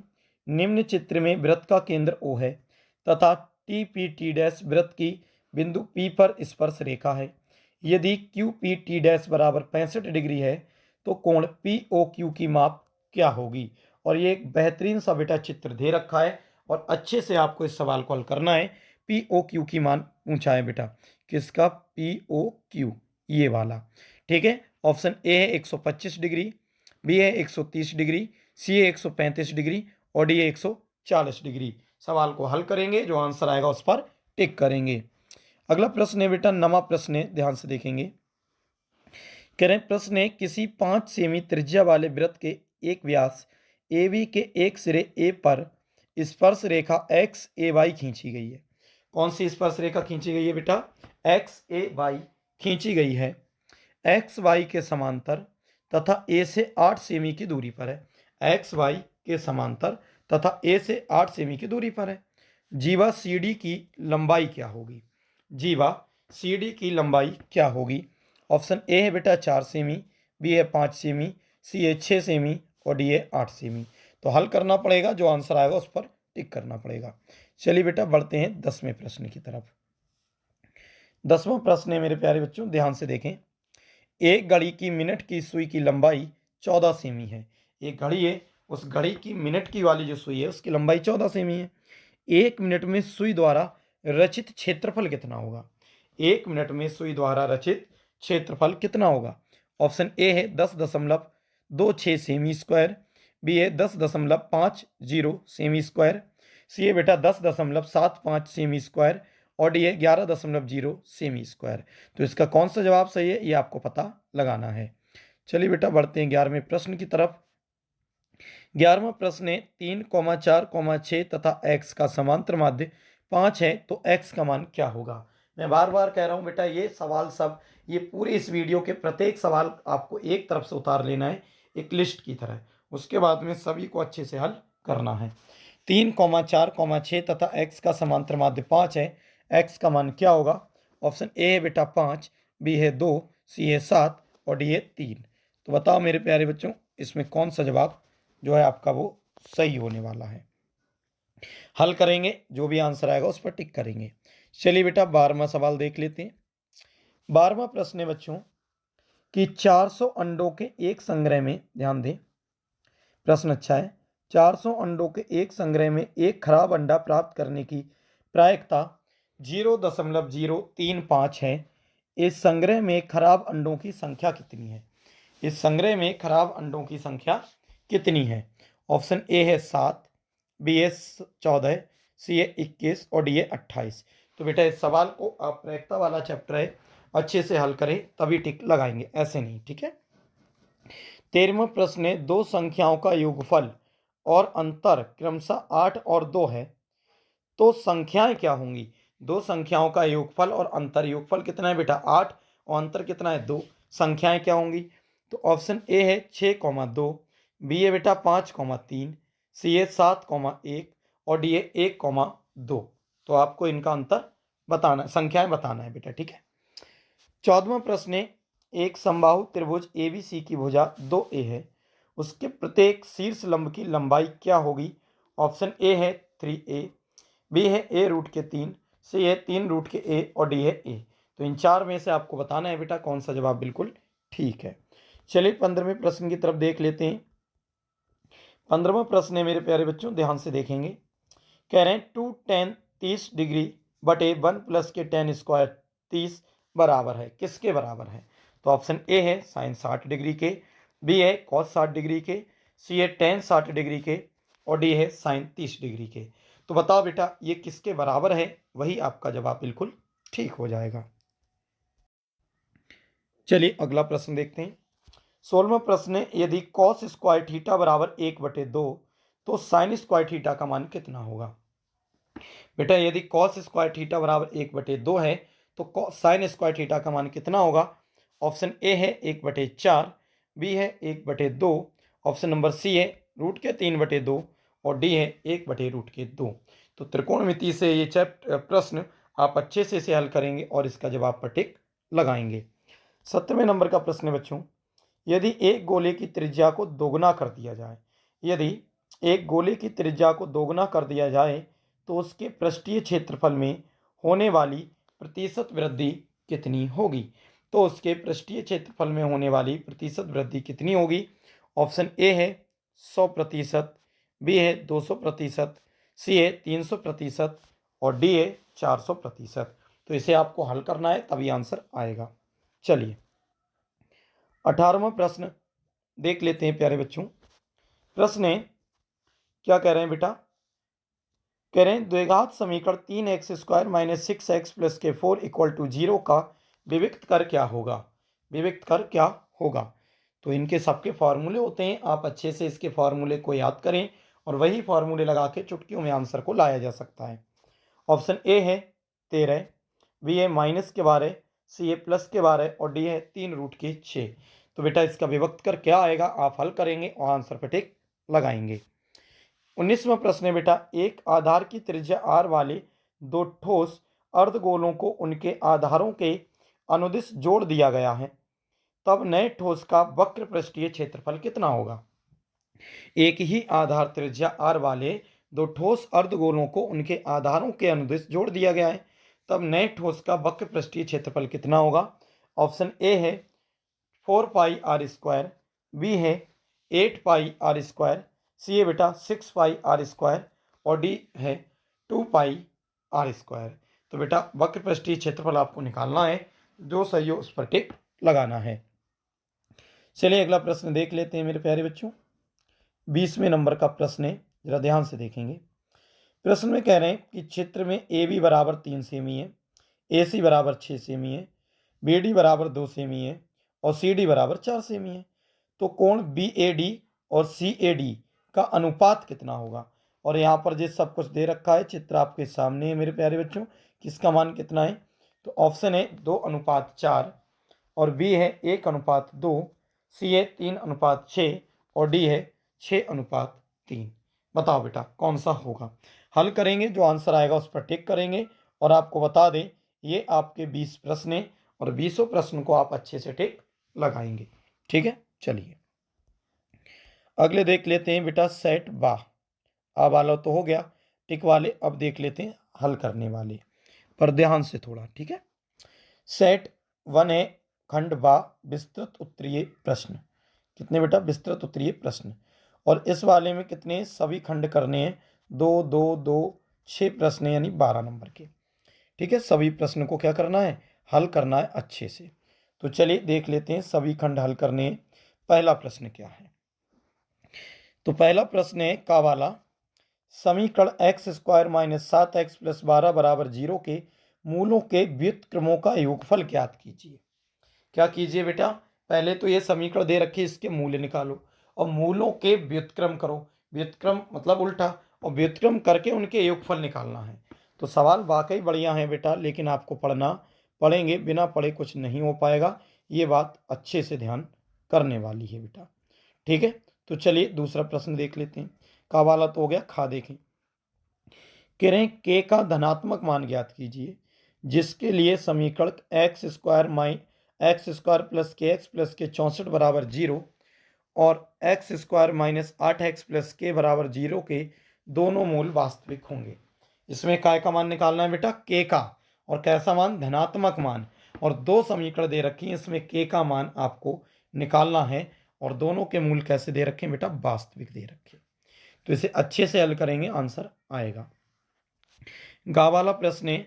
निम्न चित्र में वृत्त का केंद्र ओ है तथा टी पी टी डैश वृत्त की बिंदु P पर स्पर्श रेखा है। यदि क्यू पी टी डैश बराबर 65 डिग्री है तो कोण पी ओ क्यू की माप क्या होगी। और ये एक बेहतरीन सा बेटा चित्र दे रखा है और अच्छे से आपको इस सवाल को हल करना है। पी ओ क्यू की मान पूछा है बेटा, किसका? पी ओ क्यू, ये वाला। ठीक है, ऑप्शन ए है 125 डिग्री, बी है 130 डिग्री, सी है 135 डिग्री और डी है 140 डिग्री। सवाल को हल करेंगे, जो आंसर आएगा उस पर टिक करेंगे। अगला प्रश्न है बेटा, नवा प्रश्न है, ध्यान से देखेंगे। कह रहे हैं प्रश्न है, किसी 5 सेमी त्रिज्या वाले वृत्त के एक व्यास ए बी के एक सिरे ए पर स्पर्श रेखा एक्स ए वाई खींची गई है। कौन सी स्पर्श रेखा खींची गई है बेटा? एक्स ए वाई खींची गई है। एक्स वाई के समांतर तथा ए से 8 सेमी की दूरी पर है। एक्स वाई के समांतर तथा ए से 8 सेमी की दूरी पर है। जीवा सी डी की लंबाई क्या होगी? जीवा सी डी की लंबाई क्या होगी? ऑप्शन ए है बेटा 4 सेमी, बी है 5 सेमी, सी है 6 सेमी और डी है 8 सेमी। तो हल करना पड़ेगा, जो आंसर आएगा उस पर टिक करना पड़ेगा। चलिए बेटा बढ़ते हैं 10वें प्रश्न की तरफ। 10वां प्रश्न है मेरे प्यारे बच्चों, ध्यान से देखें। एक घड़ी की मिनट की सुई की लंबाई 14 सेमी है। एक घड़ी है, उस घड़ी की मिनट की वाली जो सुई है उसकी लंबाई 14 सेमी है। 1 मिनट में सुई द्वारा रचित क्षेत्रफल कितना होगा? 1 मिनट में सुई द्वारा रचित क्षेत्रफल कितना होगा? ऑप्शन ए है 10.26 सेमी स्क्वायर, बी है 10.50 सेमी स्क्वायर, सी है बेटा 10.75 सेमी स्क्वायर और डी है 11.0 सेमी स्क्वायर। तो इसका कौन सा जवाब सही है, ये आपको पता लगाना है। चलिए बेटा बढ़ते हैं 11वें प्रश्न की तरफ। 11वां प्रश्न है, 3,4,6 तथा x का समांतर माध्य 5 है तो x का मान क्या होगा? मैं बार बार कह रहा हूं बेटा, ये सवाल सब, ये पूरे इस वीडियो के प्रत्येक सवाल आपको एक तरफ से उतार लेना है, एक लिस्ट की तरह। उसके बाद में सभी को अच्छे से हल करना है। 3,4,6 तथा x का समांतर माध्य 5 है, x का मान क्या होगा? ऑप्शन ए है बेटा 5, बी है 2, सी है 7 और डी है 3। तो बताओ मेरे प्यारे बच्चों, इसमें कौन सा जवाब जो है आपका वो सही होने वाला है? हल करेंगे, जो भी आंसर आएगा उस पर टिक करेंगे। चलिए बेटा 12वां सवाल देख लेते हैं। 12वां प्रश्न है बच्चों कि 400 अंडों के एक संग्रह में, ध्यान दें प्रश्न अच्छा है, 400 अंडों के एक संग्रह में एक खराब अंडा प्राप्त करने की प्रायिकता 0.035 है। इस संग्रह में खराब अंडों की संख्या कितनी है? इस संग्रह में खराब अंडों की संख्या कितनी है? ऑप्शन ए है 7, बी है 14, सी है 21 और डी है 28। तो बेटा इस सवाल को आप प्रायिकता वाला चैप्टर है, अच्छे से हल करें तभी टिक लगाएंगे, ऐसे नहीं। ठीक है। 13वां प्रश्न है, दो संख्याओं का योगफल और अंतर क्रमशः 8 और 2 है तो संख्याएं क्या होंगी? दो संख्याओं का योगफल और अंतर, योगफल कितना है बेटा 8 और अंतर कितना है 2, संख्याएं क्या होंगी? तो ऑप्शन ए है 6,2, बी है बेटा 5,3, सी है 7,1 और डी है 1,2। तो आपको इनका अंतर बताना, संख्याएं बताना है बेटा। ठीक है। 14वां प्रश्न है, एक समबाहु त्रिभुज एबीसी की भुजा 2a है, उसके प्रत्येक शीर्ष लंब की लंबाई क्या होगी? ऑप्शन ए है 3a, बी है a रूट के 3, सी है 3 रूट के a और डी है a। तो इन चार में से आपको बताना है बेटा कौन सा जवाब बिल्कुल ठीक है। चलिए 15वें प्रश्न की तरफ देख लेते हैं। 15वां प्रश्न है मेरे प्यारे बच्चों, ध्यान से देखेंगे। कह रहे हैं 2 tan 30 डिग्री बटे 1 प्लस के tan स्क्वायर 30 बराबर है, किसके बराबर है? तो ऑप्शन ए है साइन 60 डिग्री के, बी है कॉस 60 डिग्री के, सी है tan 60 डिग्री के और डी है साइन 30 डिग्री के। तो बताओ बेटा ये किसके बराबर है, वही आपका जवाब बिल्कुल ठीक हो जाएगा। चलिए अगला प्रश्न देखते हैं। 16वां प्रश्न है, यदि कॉस स्क्वायर थीटा बराबर 1/2 तो साइन स्क्वायर थीटा का मान कितना होगा? बेटा यदि कॉस स्क्वायर थीटा बराबर 1/2 है तो साइन स्क्वायर थीटा का मान कितना होगा? ऑप्शन ए है 1/4, बी है 1/2, ऑप्शन नंबर सी है रूट के 3/2 और डी है 1/√2। तो त्रिकोणमिति से ये प्रश्न आप अच्छे से इसे हल करेंगे और इसका जवाब पर टिक लगाएंगे। 17वें नंबर का प्रश्न है बच्चों, यदि एक गोले की त्रिज्या को दोगुना कर दिया जाए, यदि एक गोले की त्रिज्या को दोगुना कर दिया जाए तो उसके पृष्ठीय क्षेत्रफल में होने वाली प्रतिशत वृद्धि कितनी होगी? तो उसके पृष्ठीय क्षेत्रफल में होने वाली प्रतिशत वृद्धि कितनी होगी? ऑप्शन ए है 100%, बी है 200%, सी है 300% और डी है 400%। तो इसे आपको हल करना है तभी आंसर आएगा। चलिए 18वां प्रश्न देख लेते हैं प्यारे बच्चों। प्रश्न है, क्या कह रहे हैं बेटा? कह रहे हैं द्विघात समीकरण 3x² - 6x + k4 = 0 का विविक्त कर क्या होगा? विविक्त कर क्या होगा? तो इनके सबके फॉर्मूले होते हैं, आप अच्छे से इसके फॉर्मूले को याद करें और वही फॉर्मूले लगा के चुटकियों में आंसर को लाया जा सकता है। ऑप्शन ए है 13, बी है -12, सी है +12 और डी है 3√6। तो बेटा इसका विभक्त कर क्या आएगा, आप हल करेंगे और आंसर पर टिक लगाएंगे। 19वां प्रश्न है बेटा, एक आधार की त्रिज्या r वाले दो ठोस अर्धगोलों को उनके आधारों के अनुदिश जोड़ दिया गया है, तब नए ठोस का वक्र पृष्ठीय क्षेत्रफल कितना होगा? एक ही आधार त्रिज्या r वाले दो ठोस अर्धगोलों को उनके आधारों के अनुदिश जोड़ दिया गया है, तब नए ठोस का वक्र पृष्ठीय क्षेत्रफल कितना होगा? ऑप्शन ए है 4πr², बी है 8πr², सी है बेटा 6πr² और डी है 2πr²। तो बेटा वक्र पृष्ठीय क्षेत्रफल आपको निकालना है, जो सही हो उस पर टिक लगाना है। चलिए अगला प्रश्न देख लेते हैं मेरे प्यारे बच्चों। 20वें नंबर का प्रश्न है, जरा ध्यान से देखेंगे। प्रश्न में कह रहे हैं कि चित्र में ए बी बराबर 3 सेमी है, ए सी बराबर 6 सेमी है, बी डी बराबर 2 सेमी है और सी डी बराबर 4 सेमी है, तो कोण बी ए डी और सी ए डी का अनुपात कितना होगा? और यहाँ पर जिस सब कुछ दे रखा है, चित्र आपके सामने है मेरे प्यारे बच्चों, किसका मान कितना है? तो ऑप्शन है 2:4 और बी है 1:2, सी है 3:6 और डी है 6:3। बताओ बेटा कौन सा होगा? हल करेंगे, जो आंसर आएगा उस पर टिक करेंगे। और आपको बता दें ये आपके 20 प्रश्न हैं और 20 प्रश्न को आप अच्छे से टिक लगाएंगे। ठीक है, चलिए अगले देख लेते हैं बेटा सेट वाह। आ वाला तो हो गया टिक वाले, अब देख लेते हैं हल करने वाले, पर ध्यान से थोड़ा। ठीक है, सेट 1 है खंड वाह विस्तृत उत्तरीय प्रश्न। कितने बेटा? विस्तृत उत्तरीय प्रश्न। और इस वाले में कितने सभी खंड करने हैं? 2 2 2 6 प्रश्न यानी 12 नंबर के। ठीक है, सभी प्रश्न को क्या करना है? हल करना है अच्छे से। तो चलिए देख लेते हैं सभी खंड हल करने हैं। पहला प्रश्न क्या है? तो पहला प्रश्न है का वाला, समीकरण x² - 7x + 12 = 0 के मूलों के व्युत्क्रमों का योगफल ज्ञात कीजिए। क्या कीजिए बेटा? पहले तो ये समीकरण दे रखी, इसके मूल्य निकालो और मूलों के व्युत्क्रम करो। व्युत्क्रम मतलब उल्टा, और व्युत्क्रम करके उनके योगफल निकालना है। तो सवाल वाकई बढ़िया है बेटा, लेकिन आपको पढ़ेंगे, बिना पढ़े कुछ नहीं हो पाएगा। ये बात अच्छे से ध्यान करने वाली है बेटा। ठीक है, तो चलिए दूसरा प्रश्न देख लेते हैं। का वाला तो हो गया, खा देखें। कह रहे हैं के का धनात्मक मान ज्ञात कीजिए, जिसके लिए समीकरण x² + kx + k 64 = 0 और x² - 8x + k = 0 के दोनों मूल वास्तविक होंगे। इसमें काय का मान निकालना है बेटा? के का। और कैसा मान? धनात्मक मान। और दो समीकरण दे रखी हैं, इसमें के का मान आपको निकालना है और दोनों के मूल कैसे दे रखे हैं बेटा? वास्तविक दे रखे। तो इसे अच्छे से हल करेंगे, आंसर आएगा। गा वाला प्रश्न है,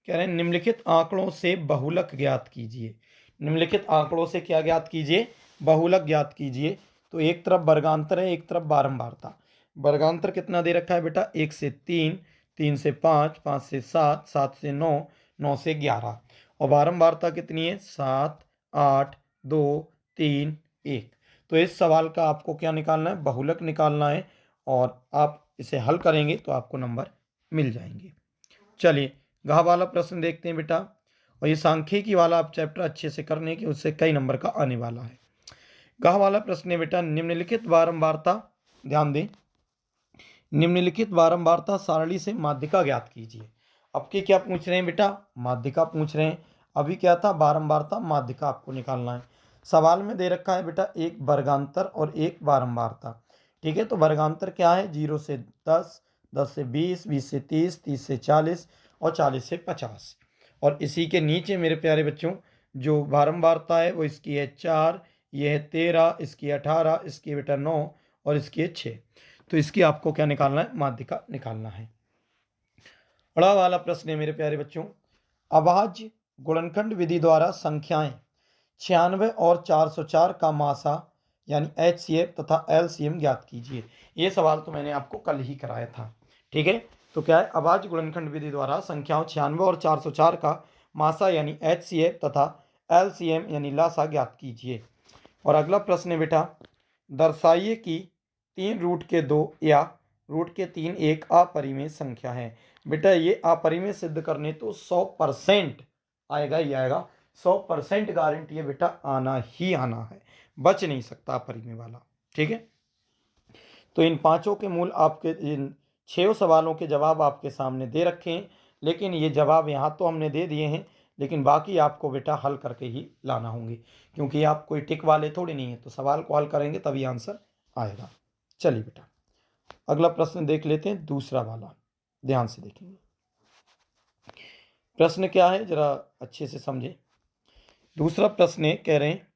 कह रहे हैं निम्नलिखित आंकड़ों से बहुलक ज्ञात कीजिए। निम्नलिखित आंकड़ों से क्या ज्ञात कीजिए? बहुलक ज्ञात कीजिए। तो एक तरफ वर्गांतर है, एक तरफ बारंबारता। वर्गांतर कितना दे रखा है बेटा? 1 से 3, 3 से 5, 5 से 7, 7 से 9, 9 से 11। और बारंबारता कितनी है? 7, 8, 2, 3, 1। तो इस सवाल का आपको क्या निकालना है? बहुलक निकालना है और आप इसे हल करेंगे तो आपको नंबर मिल जाएंगे। चलिए घ वाला प्रश्न देखते हैं बेटा, और ये सांख्यिकी वाला आप चैप्टर अच्छे से करने की, उससे कई नंबर का आने वाला है। घ वाला प्रश्न है बेटा, निम्नलिखित बारंबारता, ध्यान दें, निम्नलिखित बारंबारता सारणी से माध्यिका ज्ञात कीजिए। अब के क्या पूछ रहे हैं बेटा? माध्यिका पूछ रहे हैं। अभी क्या था, बारंबारता माध्यिका आपको निकालना है। सवाल में दे रखा है बेटा एक वर्गांतर और एक बारंबारता। ठीक है, तो वर्गांतर क्या है, 0 से 10, 10 से 20, 20 से 30, 30 से 40 और 40 से 50। और इसी के नीचे मेरे प्यारे बच्चों जो बारंबारता है वो इसकी है 4, ये है 13, इसकी 18, इसकी बेटा 9 और इसकी है 6। तो इसकी आपको क्या निकालना है, माध्यिका निकालना है। बड़ा वाला प्रश्न है मेरे प्यारे बच्चों, अभाज्य गुणनखंड विधि द्वारा संख्याएं 96 और 404 का मासा यानी HCF तथा LCM ज्ञात कीजिए। ये सवाल तो मैंने आपको कल ही कराया था। ठीक है, तो क्या है, अभाज्य गुणनखंड विधि द्वारा संख्याओं 96 और 404 का मासा यानी HCF तथा LCM यानी लासा ज्ञात कीजिए। और अगला प्रश्न है बेटा, दर्शाइए कि 3 रूट के 2 या रूट के 3 एक अपरिमेय संख्या है। बेटा ये अपरिमेय सिद्ध करने तो 100% आएगा ही आएगा, 100% गारंटी है बेटा, आना ही आना है, बच नहीं सकता अपरिमेय वाला। ठीक है, तो इन पांचों के मूल आपके, इन 6 सवालों के जवाब आपके सामने दे रखे हैं, लेकिन ये जवाब यहाँ तो हमने दे दिए हैं, लेकिन बाकी आपको बेटा हल करके ही लाना होंगे, क्योंकि आप कोई टिक वाले थोड़ी नहीं है, तो सवाल को हल करेंगे तभी आंसर आएगा। चलिए बेटा अगला प्रश्न देख लेते हैं, दूसरा वाला, ध्यान से देखेंगे। प्रश्न क्या है जरा अच्छे से समझे। दूसरा प्रश्न है, कह रहे हैं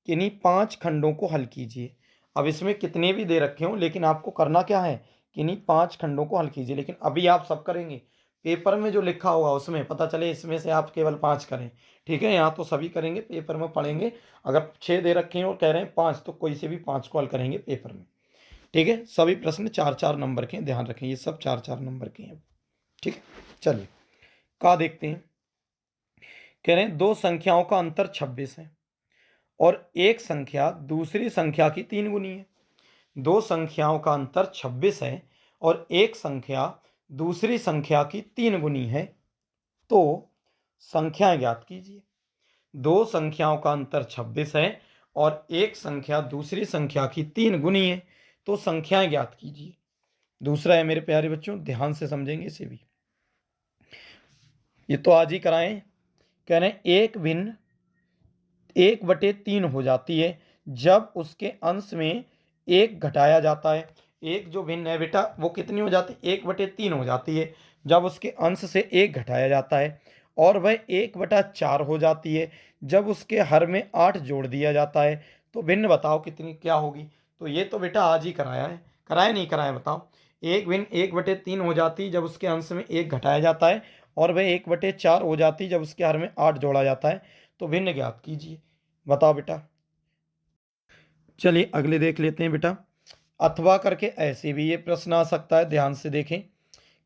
कि इन्हीं 5 खंडों को हल कीजिए। अब इसमें कितने भी दे रखे हों, लेकिन आपको करना क्या है कि इन्हीं 5 खंडों को हल कीजिए। लेकिन अभी आप सब करेंगे, पेपर में जो लिखा होगा उसमें पता चले इसमें से आप केवल 5 करें। ठीक है, यहाँ तो सभी करेंगे, पेपर में पढ़ेंगे। अगर 6 दे रखे हैं और कह रहे हैं 5, तो कोई से भी 5 को हल करेंगे पेपर में। ठीक है, सभी प्रश्न 4-4 नंबर के हैं, ध्यान रखें ये सब 4-4 नंबर के हैं। ठीक है, चलिए का देखते हैं। कह रहे हैं 2 संख्याओं का अंतर 26 है और एक संख्या दूसरी संख्या की 3 गुनी है। 2 संख्याओं का अंतर 26 है और एक संख्या दूसरी संख्या की 3 गुनी है, तो संख्याएं ज्ञात कीजिए। 2 संख्याओं का अंतर 26 है और एक संख्या दूसरी संख्या की 3 गुनी है, तो संख्याएं ज्ञात कीजिए। दूसरा है मेरे प्यारे बच्चों, ध्यान से समझेंगे इसे भी, ये तो आज ही कराएं। कह रहे हैं एक भिन्न 1/3 हो जाती है जब उसके अंश में 1 घटाया जाता है। एक जो भिन्न है बेटा वो कितनी हो जाती है, 1/3 हो जाती है जब उसके अंश से 1 घटाया जाता है। और वह 1/4 हो जाती है जब उसके हर में 8 जोड़ दिया जाता है। तो भिन्न बताओ कितनी क्या होगी। तो ये तो बेटा आज ही कराया है, कराया नहीं कराया बताओ। एक भिन्न 1/3 हो जाती है जब उसके अंश में 1 घटाया जाता है और वह 1/4 हो जाती है जब उसके हर में 8 जोड़ा जाता है। तो भिन्न ज्ञात कीजिए, बताओ बेटा। चलिए अगले देख लेते हैं बेटा। अथवा करके ऐसे भी ये प्रश्न आ सकता है, ध्यान से देखें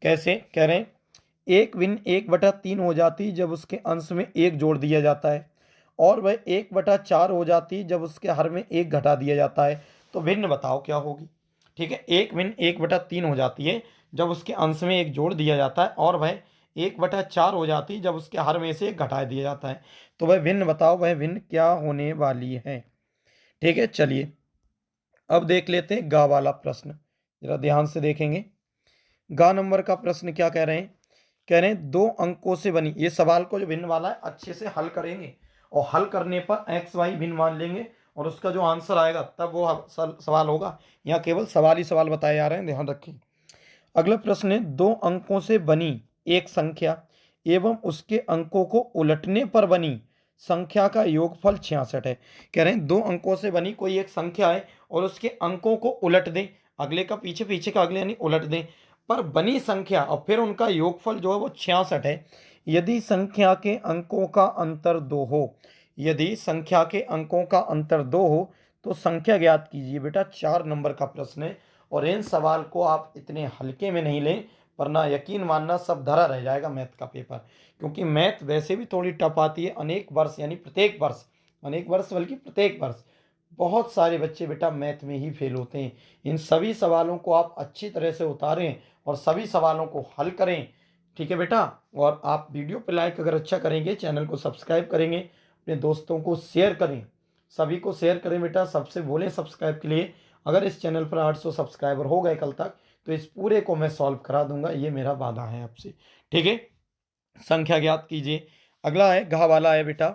कैसे। कह रहे हैं एक भिन्न 1/3 हो जाती जब उसके अंश में 1 जोड़ दिया जाता है और वह 1/4 हो जाती जब उसके हर में 1 घटा दिया जाता है। तो भिन्न बताओ क्या होगी। ठीक है, एक भिन्न 1/3 हो जाती है जब उसके अंश में 1 जोड़ दिया जाता है और वह 1/4 हो जाती जब उसके हर में से 1 घटा दिया जाता है। तो वह भिन्न बताओ, वह भिन्न क्या होने वाली है। ठीक है, चलिए अब देख लेते हैं गा वाला प्रश्न, जरा ध्यान से देखेंगे। गा नंबर का प्रश्न क्या कह रहे हैं। कह रहे हैं 2 अंकों से बनी, ये सवाल को जो भिन्न वाला है अच्छे से हल करेंगे और हल करने पर एक्स वाई भिन्न मान लेंगे और उसका जो आंसर आएगा तब वो सवाल होगा। यहाँ केवल सवाल ही सवाल बताए जा रहे हैं, ध्यान रखें। अगला प्रश्न है 2 अंकों से बनी एक संख्या एवं उसके अंकों को उलटने पर बनी संख्या का योगफल 66 है। कह रहे हैं 2 अंकों से बनी कोई एक संख्या है और उसके अंकों को उलट दें, अगले का पीछे, पीछे का अगले, यानी उलट दें, पर बनी संख्या और फिर उनका योगफल जो है वो 66 है। यदि संख्या के अंकों का अंतर 2 हो, यदि संख्या के अंकों का अंतर 2 हो तो संख्या ज्ञात कीजिए। बेटा 4 नंबर का प्रश्न है और इन सवाल को आप इतने हल्के में नहीं लें, वरना यकीन मानना सब धरा रह जाएगा मैथ का पेपर। क्योंकि मैथ वैसे भी थोड़ी टफ आती है, अनेक वर्ष यानी प्रत्येक वर्ष, अनेक वर्ष बल्कि प्रत्येक वर्ष बहुत सारे बच्चे बेटा मैथ में ही फेल होते हैं। इन सभी सवालों को आप अच्छी तरह से उतारें और सभी सवालों को हल करें। ठीक है बेटा, और आप वीडियो पे लाइक अगर अच्छा करेंगे, चैनल को सब्सक्राइब करेंगे, अपने दोस्तों को शेयर करें, सभी को शेयर करें बेटा, सबसे बोलें सब्सक्राइब के लिए। अगर इस चैनल पर 800 सब्सक्राइबर हो गए कल तक तो इस पूरे को मैं सॉल्व करा दूंगा, ये मेरा वादा है आपसे। ठीक है, संख्या ज्ञात कीजिए। अगला है घ वाला है बेटा,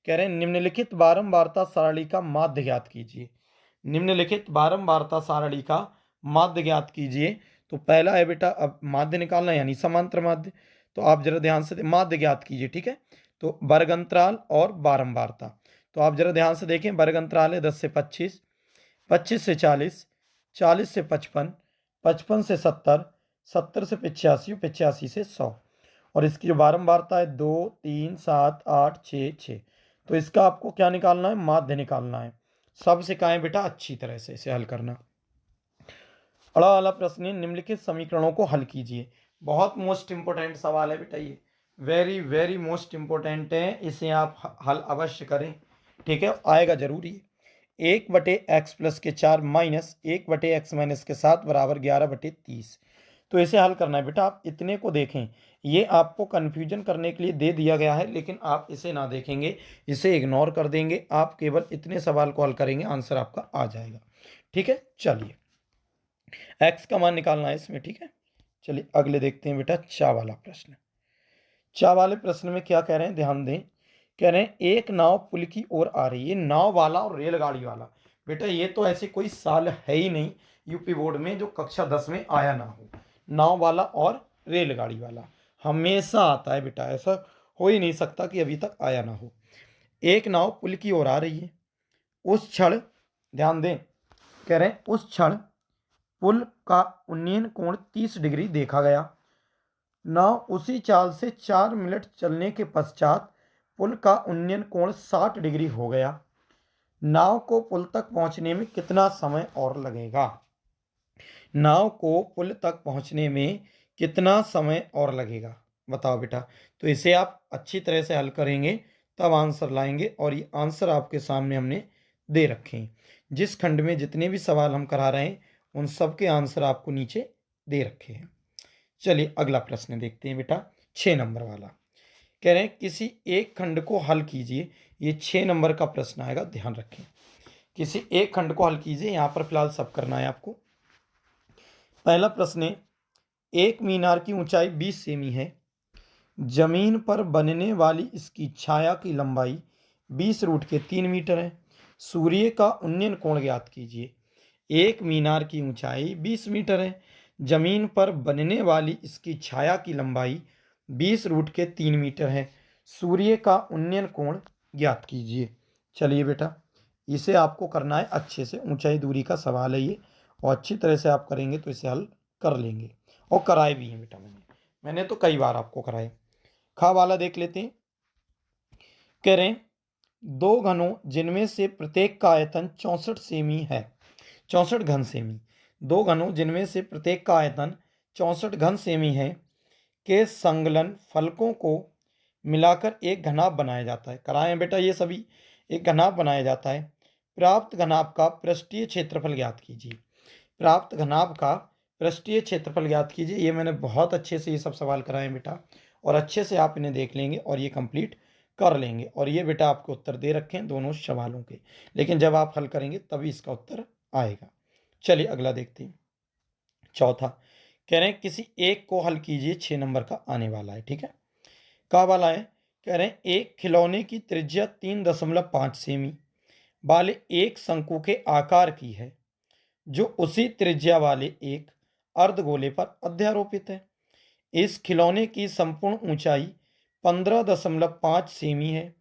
कह रहे हैं निम्नलिखित बारंबारता सारणी का माध्य ज्ञात कीजिए। निम्नलिखित बारंबारता सारणी का माध्य ज्ञात कीजिए। तो पहला है बेटा, अब माध्य निकालना यानी समांतर माध्य। तो आप जरा ध्यान से माध्य ज्ञात कीजिए, ठीक है। तो वर्ग अंतराल और बारंबारता। तो आप जरा ध्यान से देखें, वर्ग अंतराल है 10 से 25, 25 से 40, 40 से 55, 55 से 70, 70 से 85, 85 से 100। और इसकी जो बारंबारता है 2, 3, 7, 8, 6, 6। तो इसका आपको क्या निकालना है, माध्य निकालना है। सब सिखाएं बेटा अच्छी तरह से इसे हल करना। अड़ा वाला प्रश्न है, निम्नलिखित समीकरणों को हल कीजिए। बहुत मोस्ट इंपोर्टेंट सवाल है बेटा ये, वेरी वेरी मोस्ट इंपोर्टेंट है, इसे आप हल अवश्य करें, ठीक है, आएगा जरूरी है। 1/x+4 माइनस 1/x-7 बराबर 11/30। तो इसे हल करना है बेटा, आप इतने को देखें, ये आपको कन्फ्यूजन करने के लिए दे दिया गया है, लेकिन आप इसे ना देखेंगे, इसे इग्नोर कर देंगे, आप केवल इतने सवाल को हल करेंगे, आंसर आपका आ जाएगा, ठीक है। चलिए एक्स का मान निकालना है इसमें, ठीक है। चलिए अगले देखते हैं बेटा, चा वाला प्रश्न। चा वाले प्रश्न में क्या कह रहे हैं, ध्यान दें। कह रहे हैं एक नाव पुल की ओर आ रही है, नाव वाला और रेलगाड़ी वाला। बेटा ये तो ऐसे कोई साल है ही नहीं यूपी बोर्ड में जो कक्षा 10 में आया ना हो। नाव वाला और रेलगाड़ी वाला हमेशा आता है बेटा, ऐसा हो ही नहीं सकता कि अभी तक आया ना हो। एक नाव पुल की ओर आ रही है, उस क्षण, ध्यान दें, कह रहे हैं उस क्षण पुल का उन्नयन कोण 30 डिग्री देखा गया। नाव उसी चाल से 4 मिनट चलने के पश्चात पुल का उन्नयन कोण 60 डिग्री हो गया। नाव को पुल तक पहुंचने में कितना समय और लगेगा। नाव को पुल तक पहुंचने में कितना समय और लगेगा, बताओ बेटा। तो इसे आप अच्छी तरह से हल करेंगे तब आंसर लाएंगे, और ये आंसर आपके सामने हमने दे रखे हैं। जिस खंड में जितने भी सवाल हम करा रहे हैं उन सब के आंसर आपको नीचे दे रखे हैं। चलिए अगला प्रश्न देखते हैं बेटा, 6 नंबर वाला। कह रहे हैं किसी एक खंड को हल कीजिए। ये 6 नंबर का प्रश्न आएगा, ध्यान रखें। किसी एक खंड को हल कीजिए, यहां पर फिलहाल सब करना है आपको। पहला प्रश्न है, एक मीनार की ऊंचाई 20 सेमी है, जमीन पर बनने वाली इसकी छाया की लंबाई 20 रूट के 3 मीटर है। सूर्य का उन्नयन कोण ज्ञात कीजिए। एक मीनार की ऊंचाई 20 मीटर है, जमीन पर बनने वाली इसकी छाया की लंबाई 20 रूट के 3 मीटर है। सूर्य का उन्नयन कोण ज्ञात कीजिए। चलिए बेटा, इसे आपको करना है अच्छे से, ऊंचाई दूरी का सवाल है ये, और अच्छी तरह से आप करेंगे तो इसे हल कर लेंगे, और कराए भी हैं बेटा, मैंने तो कई बार आपको कराए। खा वाला देख लेते हैं। कह रहे हैं दो घनों जिनमें से प्रत्येक का आयतन 64 सेमी है, 64 घन सेमी। दो घनों जिनमें से प्रत्येक का आयतन 64 घन सेमी है के संकलन फलकों को मिलाकर एक घनाभ बनाया जाता है। कराए हैं बेटा ये सभी, एक घनाभ बनाया जाता है। प्राप्त घनाभ का पृष्ठीय क्षेत्रफल ज्ञात कीजिए। प्राप्त घनाभ का पृष्ठीय क्षेत्रफल ज्ञात कीजिए। ये मैंने बहुत अच्छे से ये सब सवाल कराए हैं बेटा, और अच्छे से आप इन्हें देख लेंगे और ये कंप्लीट कर लेंगे। और ये बेटा आपको उत्तर दे रखे हैं दोनों सवालों के, लेकिन जब आप हल करेंगे तभी इसका उत्तर आएगा। चलिए अगला देखते हैं, चौथा। कह रहे हैं किसी एक को हल कीजिए, 6 नंबर का आने वाला है, ठीक है। का वाला है, कह रहे हैं एक खिलौने की त्रिज्या 3.5 सेमी वाले एक शंकु के आकार की है, जो उसी त्रिज्या वाले एक अर्धगोले पर अध्यारोपित है। इस खिलौने की संपूर्ण ऊंचाई 15.5 सेमी है।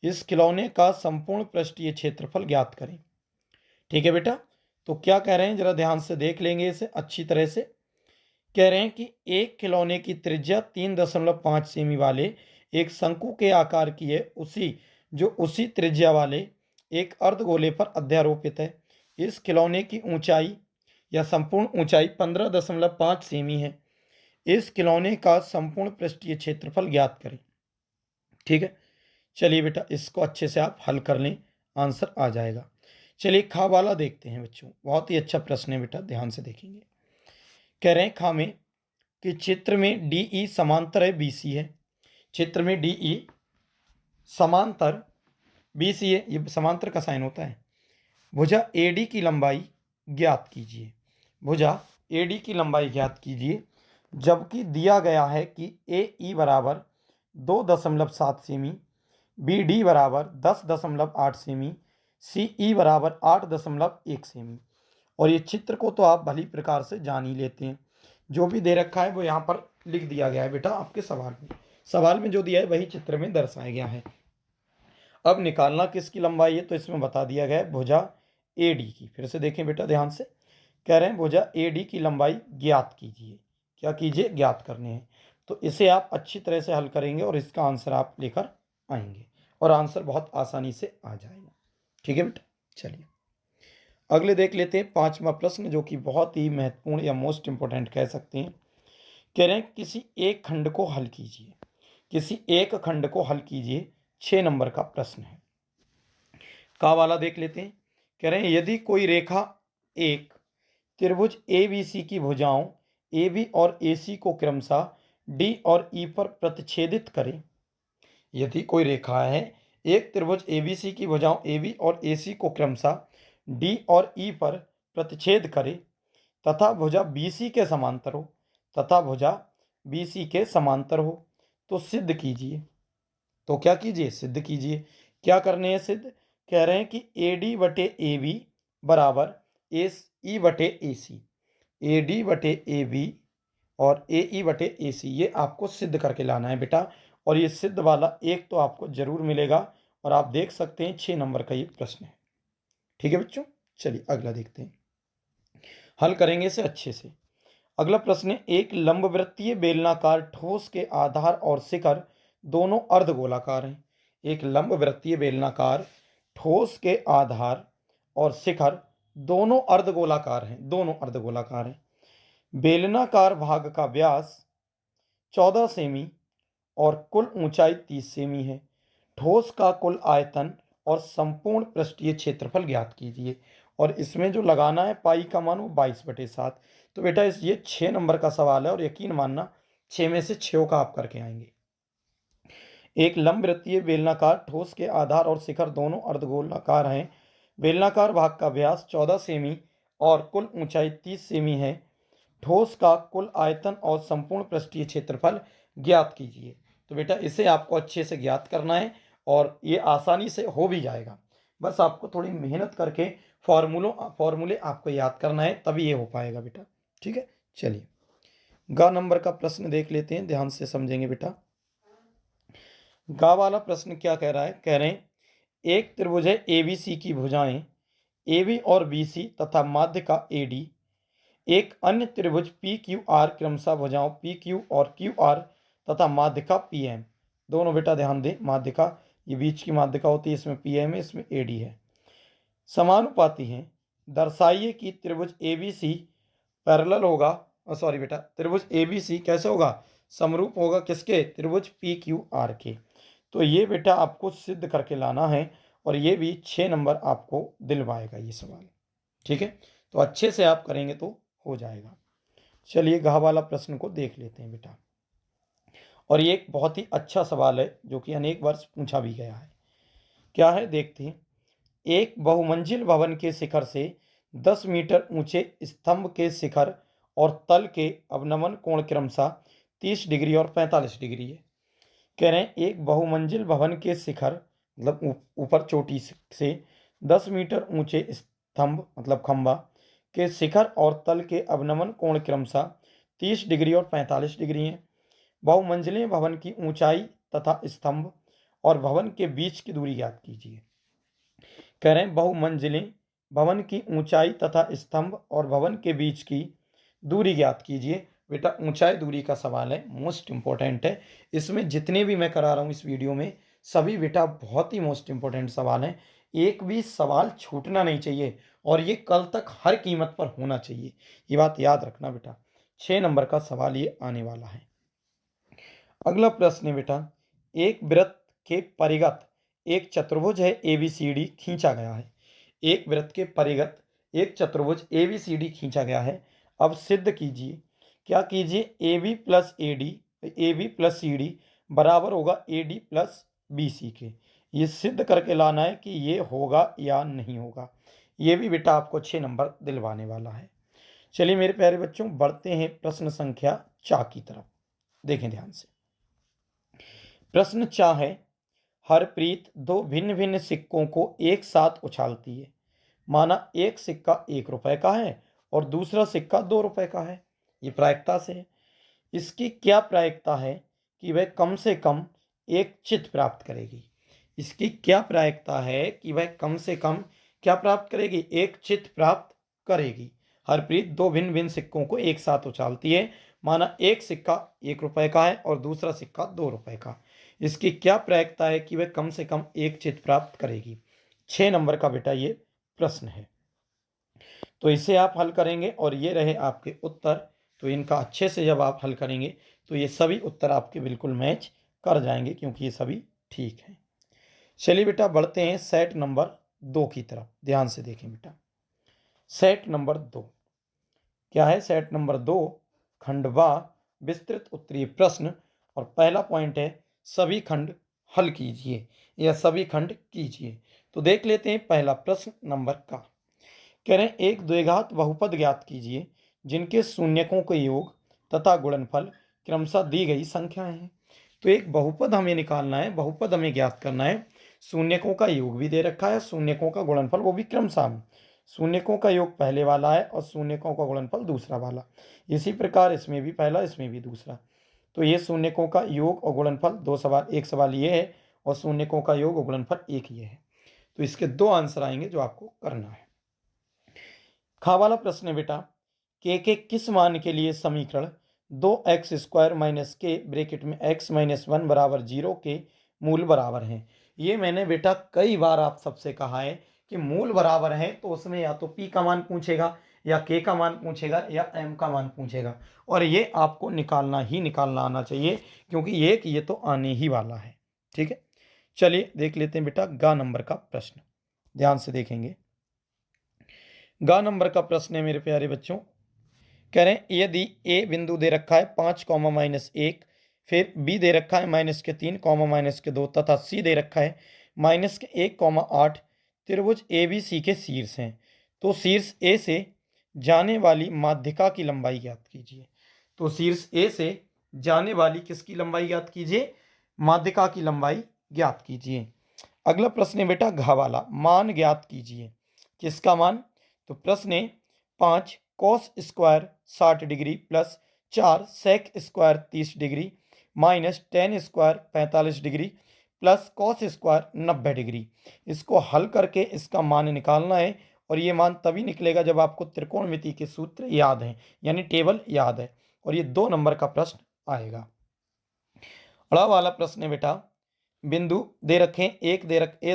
इस खिलौने का संपूर्ण पृष्ठीय क्षेत्रफल ज्ञात करें। ठीक है बेटा, तो क्या कह रहे हैं जरा ध्यान से देख लेंगे इसे अच्छी तरह से। कह रहे हैं कि एक खिलौने की त्रिज्या 3.5 सेमी वाले एक शंकु के आकार की है, उसी त्रिज्या वाले एक अर्धगोले पर अध्यारोपित है। इस खिलौने की ऊंचाई या संपूर्ण ऊंचाई 15.5 सेमी है। इस खिलौने का संपूर्ण पृष्ठीय क्षेत्रफल ज्ञात करें। ठीक है, चलिए बेटा इसको अच्छे से आप हल कर लें, आंसर आ जाएगा। चलिए खा वाला देखते हैं बच्चों, बहुत ही अच्छा प्रश्न है बेटा, ध्यान से देखेंगे। कह रहे हैं खा में कि चित्र में DE समांतर है BC है। चित्र में DE समांतर BC है, ये समांतर का साइन होता है। भुजा AD की लंबाई ज्ञात कीजिए। भुजा AD की लंबाई ज्ञात कीजिए, जबकि दिया गया है कि AE बराबर 2.7 सेमी, बी डी बराबर 10.8 सेमी, सी ई बराबर 8.1 सेमी। और ये चित्र को तो आप भली प्रकार से जान ही लेते हैं, जो भी दे रखा है वो यहाँ पर लिख दिया गया है बेटा आपके सवाल में जो दिया है वही चित्र में दर्शाया गया है। अब निकालना किसकी लंबाई है, तो इसमें बता दिया गया है भुजा ए डी की। फिर से देखें बेटा ध्यान से, कह रहे हैं भुजा ए डी की लंबाई ज्ञात कीजिए। क्या कीजिए, ज्ञात करने हैं। तो इसे आप अच्छी तरह से हल करेंगे और इसका आंसर आप लेकर आएंगे और आंसर बहुत आसानी से आ जाएगा। ठीक है बेटा, चलिए अगले देख लेते हैं 5वां प्रश्न, जो कि बहुत ही महत्वपूर्ण या मोस्ट इंपोर्टेंट कह सकते हैं। कह रहे हैं किसी एक खंड को हल कीजिए, किसी एक खंड को हल कीजिए। 6 नंबर का प्रश्न है। का वाला देख लेते हैं। कह रहे हैं यदि कोई रेखा एक त्रिभुज ए बी सी की भुजाओं ए बी और ए सी को क्रमशः डी और ई पर प्रतिच्छेदित करे। यदि कोई रेखा है एक त्रिभुज ए बी सी की भुजाओं ए बी और ए सी को क्रमशः डी और ई पर प्रतिच्छेद करे तथा भुजा बी सी के समांतर हो, तथा भुजा बी सी के समांतर हो, तो सिद्ध कीजिए। तो क्या कीजिए, सिद्ध कीजिए। क्या करने हैं सिद्ध, कह रहे हैं कि ए डी बटे ए बी बराबर ए ई बटे ए सी, ए डी बटे ए बी और ए ई बटे ए सी, ये आपको सिद्ध करके लाना है बेटा। और ये सिद्ध वाला एक तो आपको जरूर मिलेगा और आप देख सकते हैं 6 नंबर का ये प्रश्न है। ठीक है बच्चों, चलिए अगला देखते हैं, हल करेंगे इसे अच्छे से। अगला प्रश्न है एक लंबवृत्तीय बेलनाकार ठोस के आधार और शिखर दोनों अर्धगोलाकार हैं। एक लंबवृत्तीय बेलनाकार ठोस के आधार और शिखर दोनों अर्धगोलाकार हैं, दोनों अर्धगोलाकार हैं। बेलनाकार भाग का व्यास 14 सेमी और कुल ऊंचाई 30 सेमी है। ठोस का कुल आयतन और संपूर्ण पृष्ठीय क्षेत्रफल ज्ञात कीजिए। और इसमें जो लगाना है पाई का मान वो 22/7। तो बेटा ये 6 नंबर का सवाल है और यकीन मानना 6 में से 6 का आप करके आएंगे। एक लंबवृत्तीय बेलनाकार ठोस के आधार और शिखर दोनों अर्धगोलाकार हैं। बेलनाकार भाग का व्यास 14 सेमी और कुल ऊंचाई 30 सेमी है। ठोस का कुल आयतन और संपूर्ण पृष्ठीय क्षेत्रफल ज्ञात कीजिए। तो बेटा इसे आपको अच्छे से ज्ञात करना है और ये आसानी से हो भी जाएगा। बस आपको थोड़ी मेहनत करके फॉर्मूले आपको याद करना है, तभी ये हो पाएगा बेटा। ठीक है, चलिए गा नंबर का प्रश्न देख लेते हैं, ध्यान से समझेंगे बेटा। गा वाला प्रश्न क्या कह रहा है, कह रहे हैं एक त्रिभुज है ए बी सी की भुजाएं ए बी और बी सी तथा माध्य का ए डी। एक अन्य त्रिभुज पी क्यू आर क्रमशः भुजाओं पी क्यू और क्यू आर तथा माध्यिका पी एम। दोनों बेटा ध्यान दें, माध्यिका ये बीच की माध्यिका होती है, इसमें पी एम है, इसमें ए डी है, समानुपाती हैं। दर्शाइए कि त्रिभुज ए बी सी पैरेलल होगा, सॉरी बेटा, त्रिभुज ए बी सी कैसे होगा, समरूप होगा किसके, त्रिभुज पी क्यू आर के। तो ये बेटा आपको सिद्ध करके लाना है और ये भी 6 नंबर आपको दिलवाएगा ये सवाल। ठीक है, तो अच्छे से आप करेंगे तो हो जाएगा। चलिए घा वाला प्रश्न को देख लेते हैं बेटा। और ये एक बहुत ही अच्छा सवाल है जो कि अनेक बार पूछा भी गया है। क्या है देखते हैं। एक बहुमंजिल भवन के शिखर से 10 मीटर ऊंचे स्तंभ के शिखर और तल के अवनमन कोण क्रमशः 30 डिग्री और 45 डिग्री है। कह रहे हैं एक बहुमंजिल भवन के शिखर मतलब ऊपर चोटी से 10 मीटर ऊंचे स्तंभ मतलब खंभा के शिखर और तल के अवनमन कोण क्रमशः 30 डिग्री और 45 डिग्री हैं। बहुमंजिले भवन की ऊंचाई तथा स्तंभ और भवन के बीच की दूरी ज्ञात कीजिए। कह रहे हैं बहुमंजिले भवन की ऊंचाई तथा स्तंभ और भवन के बीच की दूरी ज्ञात कीजिए। बेटा ऊंचाई दूरी का सवाल है, मोस्ट इंपॉर्टेंट है। इसमें जितने भी मैं करा रहा हूँ इस वीडियो में सभी बेटा बहुत ही मोस्ट इंपॉर्टेंट सवाल हैं। एक भी सवाल छूटना नहीं चाहिए और ये कल तक हर कीमत पर होना चाहिए, ये बात याद रखना बेटा। 6 नंबर का सवाल ये आने वाला है। अगला प्रश्न है बेटा, एक वृत्त के परिगत एक चतुर्भुज है ए बी सी डी खींचा गया है। एक वृत्त के परिगत एक चतुर्भुज ए बी सी डी खींचा गया है। अब सिद्ध कीजिए। क्या कीजिए, A B plus A D, A B plus C D बराबर होगा A D plus B C के। ये सिद्ध करके लाना है कि ये होगा या नहीं होगा। ये भी बेटा आपको 6 नंबर दिलवाने वाला है। चलिए मेरे प्यारे बच्चों बढ़ते हैं प्रश्न संख्या 4 की तरफ, देखें ध्यान से। प्रश्न 4 है, हरप्रीत दो भिन्न भिन्न सिक्कों को एक साथ उछालती है। माना एक सिक्का 1 रुपए का है और दूसरा सिक्का 2 रुपए का है। ये प्रायिकता से है। इसकी क्या प्रायिकता है कि वह कम से कम एक चित प्राप्त करेगी। इसकी क्या प्रायिकता है कि वह कम से कम क्या प्राप्त करेगी, एक चित प्राप्त करेगी। हरप्रीत दो भिन्न भिन्न सिक्कों को एक साथ उछालती है। माना एक सिक्का 1 रुपए का है और दूसरा सिक्का 2 रुपए का। इसकी क्या प्रायिकता है कि वह कम से कम एक चित प्राप्त करेगी। 6 नंबर का बेटा ये प्रश्न है। तो इसे आप हल करेंगे और ये रहे आपके उत्तर। तो इनका अच्छे से जब आप हल करेंगे तो ये सभी उत्तर आपके बिल्कुल मैच कर जाएंगे, क्योंकि ये सभी ठीक हैं। चलिए बेटा बढ़ते हैं सेट नंबर 2 की तरफ। ध्यान से देखें बेटा, सेट नंबर 2 क्या है। सेट नंबर 2 खंडवा विस्तृत उत्तरीय प्रश्न। और पहला पॉइंट है, सभी खंड हल कीजिए या सभी खंड कीजिए। तो देख लेते हैं पहला प्रश्न नंबर का। कह रहे हैं एक द्विघात बहुपद ज्ञात कीजिए जिनके शून्यकों के योग तथा गुणनफल क्रमशः दी गई संख्याएं हैं। तो एक बहुपद हमें निकालना है, बहुपद हमें ज्ञात करना है। शून्यकों का योग भी दे रखा है, शून्यकों का गुणनफल वो भी क्रमशः। शून्यकों का योग पहले वाला है और शून्यकों का गुणनफल दूसरा वाला। इसी प्रकार इसमें भी पहला, इसमें भी दूसरा। तो ये शून्यकों का योग और गुणनफल दो सवाल, एक सवाल ये है और शून्यकों का योग और गुणनफल एक ये है। तो इसके 2 आंसर आएंगे जो आपको करना है। खा वाला प्रश्न है बेटा, के किस मान के लिए समीकरण 2x² माइनस के ब्रैकेट में x माइनस 1 बराबर 0 के मूल बराबर हैं। ये मैंने बेटा कई बार आप सबसे कहा है कि मूल बराबर है तो उसमें या तो p का मान पूछेगा या k का मान पूछेगा या m का मान पूछेगा, और ये आपको निकालना ही निकालना आना चाहिए, क्योंकि ये तो आने ही वाला है। ठीक है, चलिए देख लेते हैं बेटा ग नंबर का प्रश्न। ध्यान से देखेंगे। ग नंबर का प्रश्न है मेरे प्यारे बच्चों। कह रहे हैं यदि ए बिंदु दे रखा है 5, -1, फिर बी दे रखा है -3, -2 तथा सी दे रखा है -1, 8, त्रिभुज ए बी सी के शीर्ष हैं, तो शीर्ष ए से जाने वाली माध्यिका की लंबाई ज्ञात कीजिए। तो शीर्ष ए से जाने वाली किसकी लंबाई ज्ञात कीजिए, माध्यिका की लंबाई ज्ञात कीजिए। अगला प्रश्न है बेटा घ वाला, मान ज्ञात कीजिए। किसका मान, तो प्रश्न है 5 cos square 60 degree plus 4 sec square 30 degree minus ten square 45 degree plus cos square 90 degree. इसको हल करके इसका मान निकालना है, और ये मान तभी निकलेगा जब आपको त्रिकोणमिति के सूत्र याद हैं, यानी टेबल याद है। और ये 2 नंबर का प्रश्न आएगा। अड़ा वाला प्रश्न है बेटा, बिंदु दे रखे ए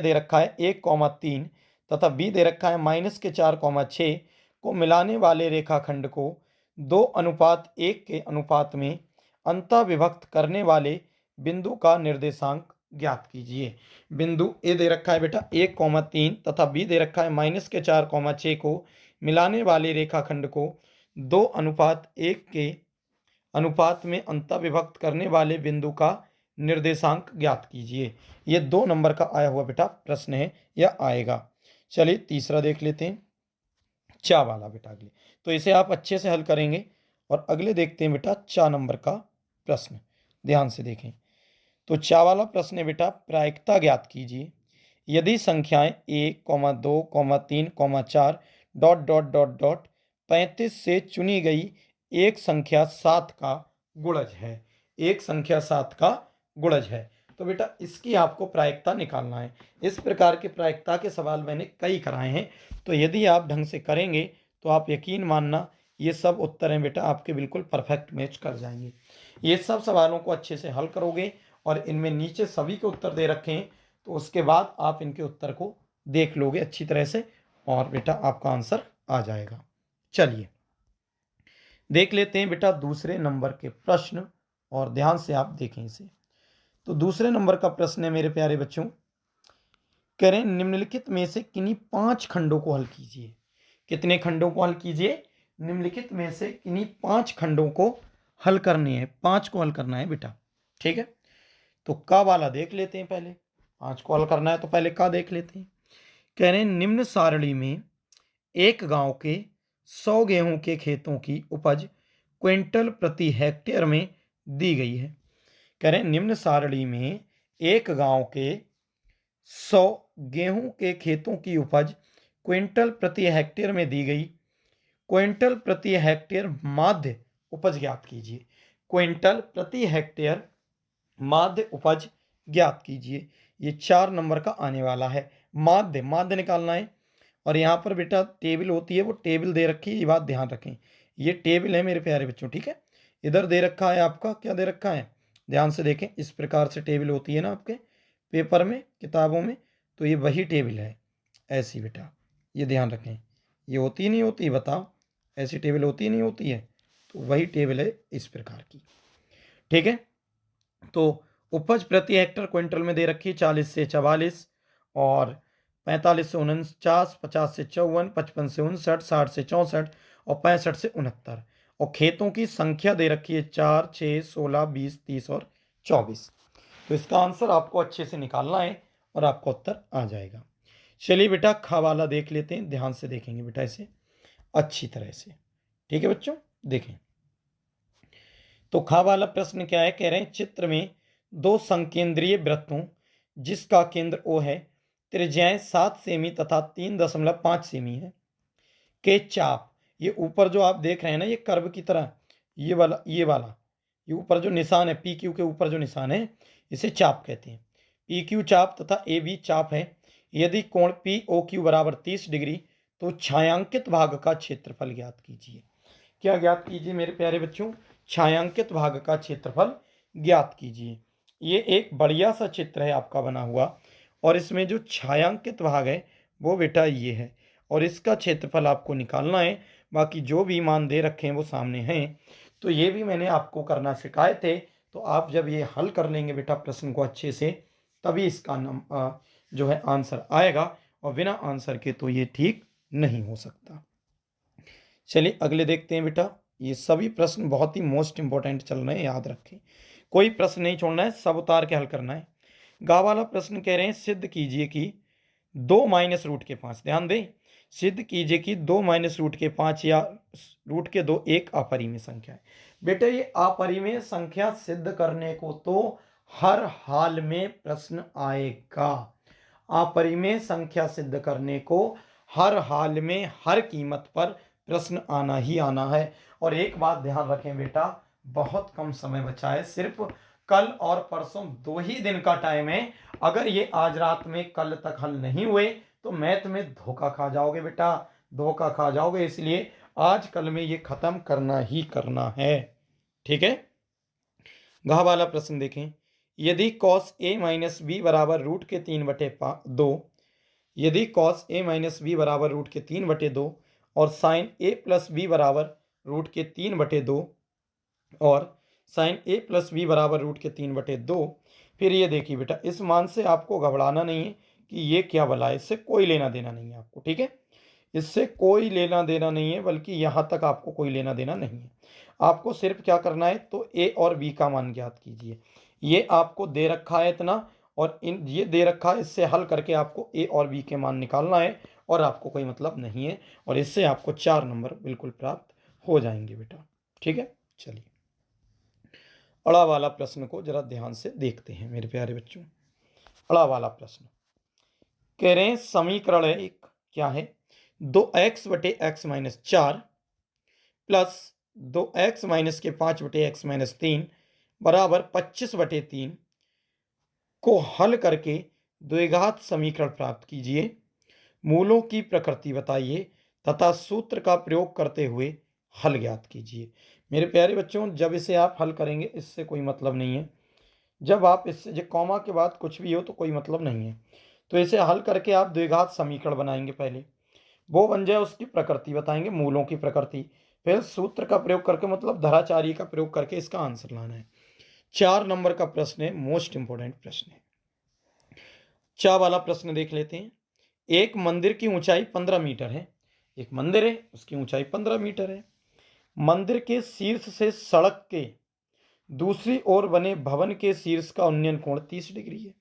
दे रखा है 1, 3 तथा बी दे रखा है -4, 6 को मिलाने वाले रेखाखंड को 2:1 के अनुपात में अंतः विभक्त करने वाले बिंदु का निर्देशांक ज्ञात कीजिए। बिंदु ए दे रखा है बेटा 1, 3 तथा बी दे रखा है -4, 6 को मिलाने वाले रेखाखंड को 2:1 के अनुपात में अंतः विभक्त करने वाले बिंदु का निर्देशांक ज्ञात कीजिए। ये 2 नंबर का आया हुआ बेटा प्रश्न है या आएगा। चलिए तीसरा देख लेते हैं, चा वाला बेटा अगले। तो इसे आप अच्छे से हल करेंगे। और अगले देखते हैं बेटा चा नंबर का प्रश्न। ध्यान से देखें। तो चा वाला प्रश्न है बेटा, प्रायिकता ज्ञात कीजिए यदि संख्याएं 1, 2, 3, 4 डॉट डॉट डॉट डॉट 35 से चुनी गई एक संख्या 7 का गुणज है। एक संख्या 7 का गुणज है। तो बेटा इसकी आपको प्रायिकता निकालना है। इस प्रकार के प्रायिकता के सवाल मैंने कई कराए हैं, तो यदि आप ढंग से करेंगे तो आप यकीन मानना ये सब उत्तर हैं बेटा आपके बिल्कुल परफेक्ट मैच कर जाएंगे। ये सब सवालों को अच्छे से हल करोगे और इनमें नीचे सभी के उत्तर दे रखे हैं, तो उसके बाद आप इनके उत्तर को देख लोगे अच्छी तरह से और बेटा आपका आंसर आ जाएगा। चलिए देख लेते हैं बेटा दूसरे नंबर के प्रश्न, और ध्यान से आप देखें इसे। तो दूसरे नंबर का प्रश्न है मेरे प्यारे बच्चों, कह रहे हैं निम्नलिखित में से किन्हीं 5 खंडों को हल कीजिए। कितने खंडों को हल कीजिए, निम्नलिखित में से किन्हीं 5 खंडों को हल करनी है। 5 को हल करना है बेटा, ठीक है। तो का वाला देख लेते हैं पहले। 5 को हल करना है तो पहले का देख लेते हैं। कह रहे हैं निम्न सारणी में एक गांव के 100 गेहूं के खेतों की उपज क्विंटल प्रति हेक्टेयर में दी गई है। कह रहे हैं निम्न सारणी में एक गांव के 100 गेहूं के खेतों की उपज क्विंटल प्रति हेक्टेयर में दी गई। क्विंटल प्रति हेक्टेयर माध्य उपज ज्ञात कीजिए। क्विंटल प्रति हेक्टेयर माध्य उपज ज्ञात कीजिए। ये 4 नंबर का आने वाला है। माध्य माध्य निकालना है। और यहाँ पर बेटा टेबल होती है, वो टेबल दे रखी है, ये बात ध्यान रखें। ये टेबल है मेरे प्यारे बच्चों, ठीक है। इधर दे रखा है आपका, क्या दे रखा है, ध्यान से देखें। इस प्रकार से टेबल होती है ना आपके पेपर में, किताबों में, तो ये वही टेबल है। ऐसी बेटा, ये ध्यान रखें। ये होती ही नहीं होती, बताओ, ऐसी टेबल होती ही नहीं होती है, तो वही टेबल है इस प्रकार की, ठीक है। तो उपज प्रति हेक्टर क्विंटल में दे रखी 40 से 44, और 45 से 49, 50 से 54, 55 से 59, 60 से 64 और 65 से 69। और खेतों की संख्या दे रखी है 4, 6, 16, 20, 30 और 24। तो इसका आंसर आपको अच्छे से निकालना है और आपका उत्तर आ जाएगा। चलिए बेटा, खा वाला देख लेते हैं, ध्यान से देखेंगे बेटा इसे अच्छी तरह से, ठीक है बच्चों। देखें तो खा वाला प्रश्न क्या है, कह रहे हैं चित्र में दो संकेंद्रीय वृत्तों जिसका केंद्र O है, त्रिज्याएं 7 सेमी तथा 3.5 सेमी है, के चाप, ये ऊपर जो आप देख रहे हैं ना, ये कर्व की तरह, ये वाला ये ऊपर जो निशान है, पी क्यू के ऊपर जो निशान है, इसे चाप कहते हैं। पी क्यू चाप तथा ए बी चाप है। यदि कोण पी ओ क्यू बराबर 30 डिग्री, तो छायांकित भाग का क्षेत्रफल ज्ञात कीजिए। क्या ज्ञात कीजिए मेरे प्यारे बच्चों, छायांकित भाग का क्षेत्रफल ज्ञात कीजिए। ये एक बढ़िया सा चित्र है आपका बना हुआ, और इसमें जो छायांकित भाग है वो बेटा ये है, और इसका क्षेत्रफल आपको निकालना है। बाकी जो भी मान दे रखे हैं वो सामने हैं, तो ये भी मैंने आपको करना सिखाए थे। तो आप जब ये हल कर लेंगे बेटा प्रश्न को अच्छे से, तभी इसका जो है आंसर आएगा, और बिना आंसर के तो ये ठीक नहीं हो सकता। चलिए अगले देखते हैं बेटा। ये सभी प्रश्न बहुत ही मोस्ट इंपॉर्टेंट चल रहे हैं, याद रखें, कोई प्रश्न नहीं छोड़ना है, सब उतार के हल करना है। गा वाला प्रश्न कह रहे हैं सिद्ध कीजिए कि 2 माइनस रूट के 5, ध्यान दें, सिद्ध कीजिए कि 2 माइनस रूट के 5 या रूट के 2 एक अपरिमेय संख्या है। बेटा ये अपरिमेय संख्या सिद्ध करने को तो हर हाल में प्रश्न आएगा। अपरिमेय संख्या सिद्ध करने को हर हाल में, हर कीमत पर प्रश्न आना ही आना है। और एक बात ध्यान रखें बेटा, बहुत कम समय बचा है, सिर्फ कल और परसों 2 ही दिन का टाइम है। अगर ये आज रात में कल तक हल नहीं हुए तो मैथ में धोखा खा जाओगे बेटा, धोखा खा जाओगे। इसलिए आज कल में ये खत्म करना ही करना है, ठीक है। घ वाला प्रश्न देखें, यदि cos a माइनस बी बराबर रूट के 3/2, यदि cos a माइनस बी बराबर रूट के 3/2 और sin a प्लस बी बराबर रूट के 3/2 और sin a प्लस बी बराबर रूट के 3/2, फिर ये देखिए बेटा, इस मान से आपको घबराना नहीं है कि ये क्या भला है, इससे कोई लेना देना नहीं है आपको, ठीक है। इससे कोई लेना देना नहीं है, बल्कि यहाँ तक आपको कोई लेना देना नहीं है। आपको सिर्फ क्या करना है, तो ए और बी का मान ज्ञात कीजिए। ये आपको दे रखा है इतना, और इन ये दे रखा है, इससे हल करके आपको ए और बी के मान निकालना है, और आपको कोई मतलब नहीं है, और इससे आपको 4 नंबर बिल्कुल प्राप्त हो जाएंगे बेटा, ठीक है। चलिए अड़ा वाला प्रश्न को जरा ध्यान से देखते हैं मेरे प्यारे बच्चों। अड़ा वाला प्रश्न कह रहे हैं समीकरण है एक, क्या है, 2x/x-4 प्लस 2x-5/x-3 बराबर 25/3 को हल करके द्विघात समीकरण प्राप्त कीजिए। मूलों की प्रकृति बताइए तथा सूत्र का प्रयोग करते हुए हल ज्ञात कीजिए। मेरे प्यारे बच्चों, जब इसे आप हल करेंगे इससे कोई मतलब नहीं है, जब आप इससे जो कॉमा के बाद कुछ भी हो तो कोई मतलब नहीं है। तो इसे हल करके आप द्विघात समीकरण बनाएंगे, पहले वो बन जाए, उसकी प्रकृति बताएंगे, मूलों की प्रकृति, फिर सूत्र का प्रयोग करके, मतलब धराचार्य का प्रयोग करके इसका आंसर लाना है। 4 नंबर का प्रश्न है, मोस्ट इंपोर्टेंट प्रश्न है। चा वाला प्रश्न देख लेते हैं। एक मंदिर की ऊंचाई 15 मीटर है, एक मंदिर है उसकी ऊंचाई 15 मीटर है। मंदिर के शीर्ष से सड़क के दूसरी ओर बने भवन के शीर्ष का उन्नयन कोण 30 डिग्री है।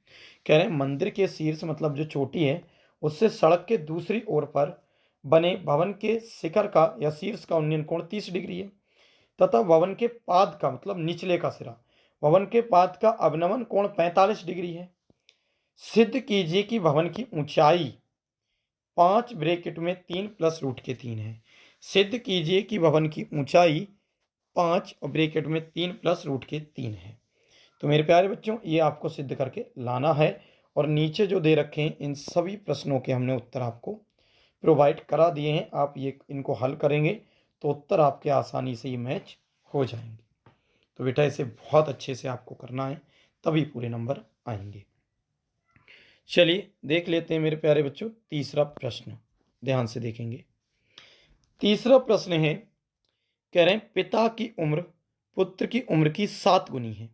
कह रहे हैं मंदिर के शीर्ष मतलब जो चोटी है, उससे सड़क के दूसरी ओर पर बने भवन के शिखर का या शीर्ष का उन्नयन कोण 30 डिग्री है, तथा भवन के पाद का मतलब निचले का सिरा भवन के पाद का अवनमन कोण 45 डिग्री है। सिद्ध कीजिए कि भवन की ऊंचाई 5 ब्रैकेट में 3 प्लस रूट के 3 है। सिद्ध कीजिए कि भवन की ऊंचाई 5 और ब्रैकेट में 3 प्लस रूट के 3 है। तो मेरे प्यारे बच्चों, ये आपको सिद्ध करके लाना है और नीचे जो दे रखे हैं इन सभी प्रश्नों के हमने उत्तर आपको प्रोवाइड करा दिए हैं। आप ये इनको हल करेंगे तो उत्तर आपके आसानी से ये मैच हो जाएंगे। तो बेटा इसे बहुत अच्छे से आपको करना है, तभी पूरे नंबर आएंगे। चलिए देख लेते हैं मेरे प्यारे बच्चों तीसरा प्रश्न, ध्यान से देखेंगे। तीसरा प्रश्न है, कह रहे हैं पिता की उम्र पुत्र की उम्र की 7 गुनी है।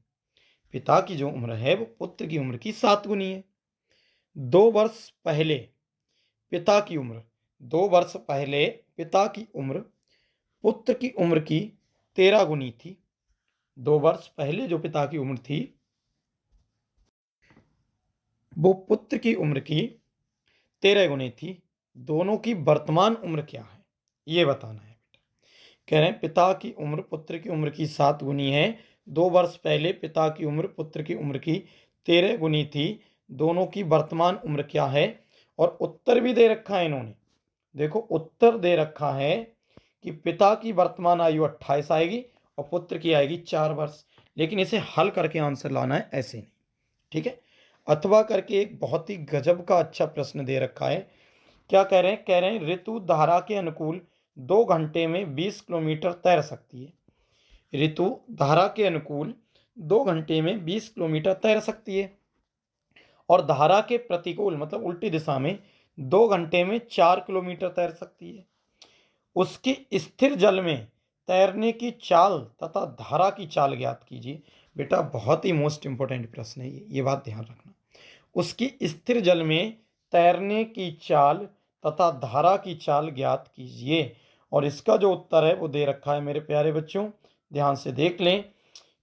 पिता की जो उम्र है वो पुत्र की उम्र की 7 गुनी है। 2 वर्ष पहले पिता की उम्र 2 वर्ष पहले पिता की उम्र पुत्र की उम्र की 13 गुनी थी। 2 वर्ष पहले जो पिता की उम्र थी वो पुत्र की उम्र की 13 गुनी थी। दोनों की वर्तमान उम्र क्या है ये बताना है बेटा। कह रहे हैं पिता की उम्र पुत्र की उम्र की 7 गुनी है। 2 वर्ष पहले पिता की उम्र पुत्र की उम्र की 13 गुनी थी। दोनों की वर्तमान उम्र क्या है, और उत्तर भी दे रखा है इन्होंने। देखो उत्तर दे रखा है कि पिता की वर्तमान आयु 28 आएगी और पुत्र की आएगी 4 वर्ष। लेकिन इसे हल करके आंसर लाना है, ऐसे नहीं, ठीक है। अथवा करके एक बहुत ही गजब का अच्छा प्रश्न दे रखा है। क्या कह रहे हैं, कह रहे हैं ऋतु धारा के अनुकूल 2 घंटे में 20 किलोमीटर तैर सकती है। ऋतु धारा के अनुकूल 2 घंटे में 20 किलोमीटर तैर सकती है और धारा के प्रतिकूल मतलब उल्टी दिशा में 2 घंटे में 4 किलोमीटर तैर सकती है। उसकी स्थिर जल में तैरने की चाल तथा धारा की चाल ज्ञात कीजिए। बेटा बहुत ही मोस्ट इंपॉर्टेंट प्रश्न है ये बात ध्यान रखना। उसकी स्थिर जल में तैरने की चाल तथा धारा की चाल ज्ञात कीजिए। और इसका जो उत्तर है वो दे रखा है मेरे प्यारे बच्चों, ध्यान से देख लें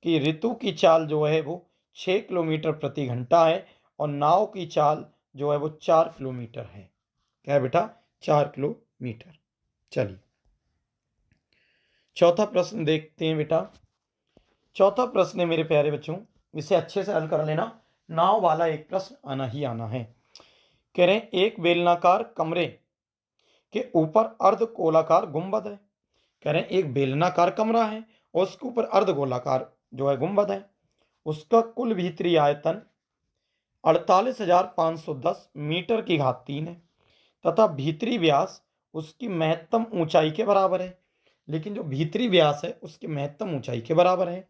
कि ऋतु की चाल जो है वो 6 किलोमीटर प्रति घंटा है और नाव की चाल जो है वो 4 किलोमीटर है। क्या है बेटा, 4 किलोमीटर। चलिए चौथा प्रश्न देखते हैं बेटा। चौथा प्रश्न है मेरे प्यारे बच्चों, इसे अच्छे से हल कर लेना। नाव वाला एक प्रश्न आना ही आना है। कह रहे हैं एक बेलनाकार कमरे के ऊपर अर्धगोलाकार गुंबद है। कह रहे हैं एक बेलनाकार कमरा है और उसके ऊपर अर्धगोलाकार जो है गुंबद है। उसका कुल भीतरी आयतन 48,510 मीटर की घात 3 है तथा भीतरी व्यास उसकी महत्तम ऊंचाई के बराबर है। लेकिन जो भीतरी व्यास है उसकी महत्तम ऊंचाई के बराबर है।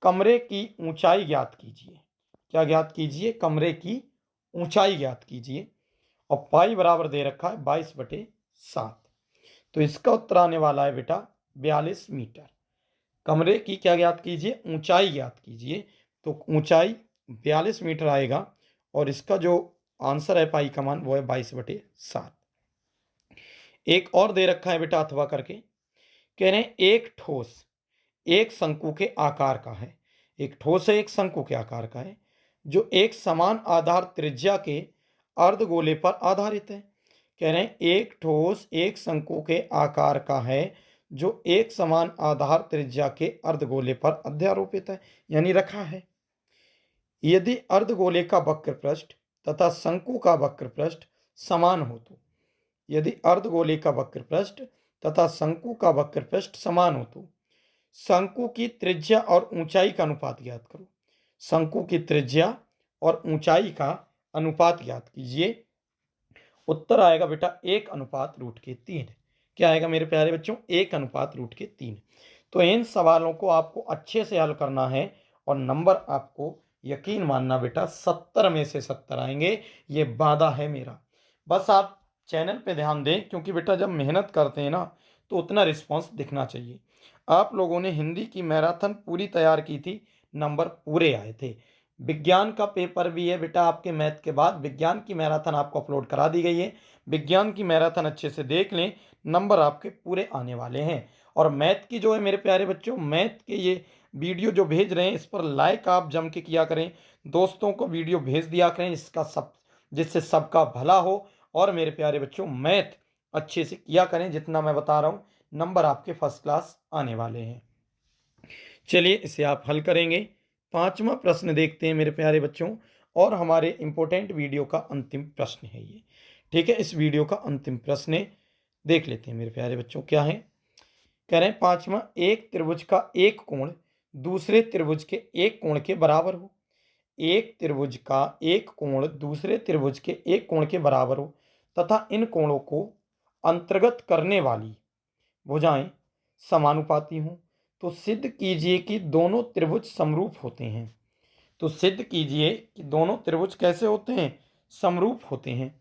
कमरे की ऊंचाई ज्ञात कीजिए। क्या ज्ञात कीजिए, कमरे की ऊंचाई ज्ञात कीजिए। और पाई बराबर दे रखा है 22/7। तो इसका उत्तर आने वाला है बेटा 42 मीटर। कमरे की क्या ज्ञात कीजिए, ऊंचाई ज्ञात कीजिए। तो ऊंचाई 42 मीटर आएगा और इसका जो आंसर है पाई का मान वो है 22/7। एक और दे रखा है बेटा अथवा करके। कह रहे हैं एक ठोस एक शंकु के आकार का है। एक ठोस है एक शंकु के आकार का है जो एक समान आधार त्रिज्या के अर्धगोले पर आधारित है। कह रहे हैं एक ठोस एक शंकु के आकार का है जो एक समान आधार त्रिज्या के अर्धगोले पर अध्यारोपित है, यानी रखा है। यदि अर्धगोले का वक्र पृष्ठ तथा शंकु का वक्र पृष्ठ समान हो तो, यदि अर्धगोले का वक्र पृष्ठ तथा शंकु का वक्र पृष्ठ समान हो तो शंकु की त्रिज्या और ऊंचाई का अनुपात ज्ञात करो। शंकु की त्रिज्या और ऊंचाई का अनुपात ज्ञात कीजिए। उत्तर आएगा बेटा 1:3। क्या आएगा मेरे प्यारे बच्चों, 1:3। तो इन सवालों को आपको अच्छे से हल करना है और नंबर आपको यकीन मानना बेटा 70 में से 70 आएंगे, ये वादा है मेरा। बस आप चैनल पे ध्यान दें, क्योंकि बेटा जब मेहनत करते हैं ना तो उतना रिस्पॉन्स दिखना चाहिए। आप लोगों ने हिंदी की मैराथन पूरी तैयार की थी, नंबर पूरे आए थे। विज्ञान का पेपर भी है बेटा, आपके मैथ के बाद विज्ञान की मैराथन आपको अपलोड करा दी गई है। विज्ञान की मैराथन अच्छे से देख लें, नंबर आपके पूरे आने वाले हैं। और मैथ की जो है मेरे प्यारे बच्चों, मैथ के ये वीडियो जो भेज रहे हैं इस पर लाइक आप जम के किया करें, दोस्तों को वीडियो भेज दिया करें जिससे सबका भला हो। और मेरे प्यारे बच्चों मैथ अच्छे से किया करें, जितना मैं बता रहा हूँ नंबर आपके फर्स्ट क्लास आने वाले हैं। चलिए इसे आप हल करेंगे 5वां प्रश्न देखते हैं मेरे प्यारे बच्चों, और हमारे इम्पोर्टेंट वीडियो का अंतिम प्रश्न है ये। ठीक है, इस वीडियो का अंतिम प्रश्न है, देख लेते हैं मेरे प्यारे बच्चों क्या है। कह रहे हैं 5वां, एक त्रिभुज का एक कोण दूसरे त्रिभुज के एक कोण के बराबर हो। एक त्रिभुज का एक कोण दूसरे त्रिभुज के एक कोण के बराबर हो तथा इन कोणों को अंतर्गत करने वाली भुजाएं समानुपाती हों, तो सिद्ध कीजिए कि दोनों त्रिभुज समरूप होते हैं। तो सिद्ध कीजिए कि दोनों त्रिभुज कैसे होते हैं, समरूप होते हैं।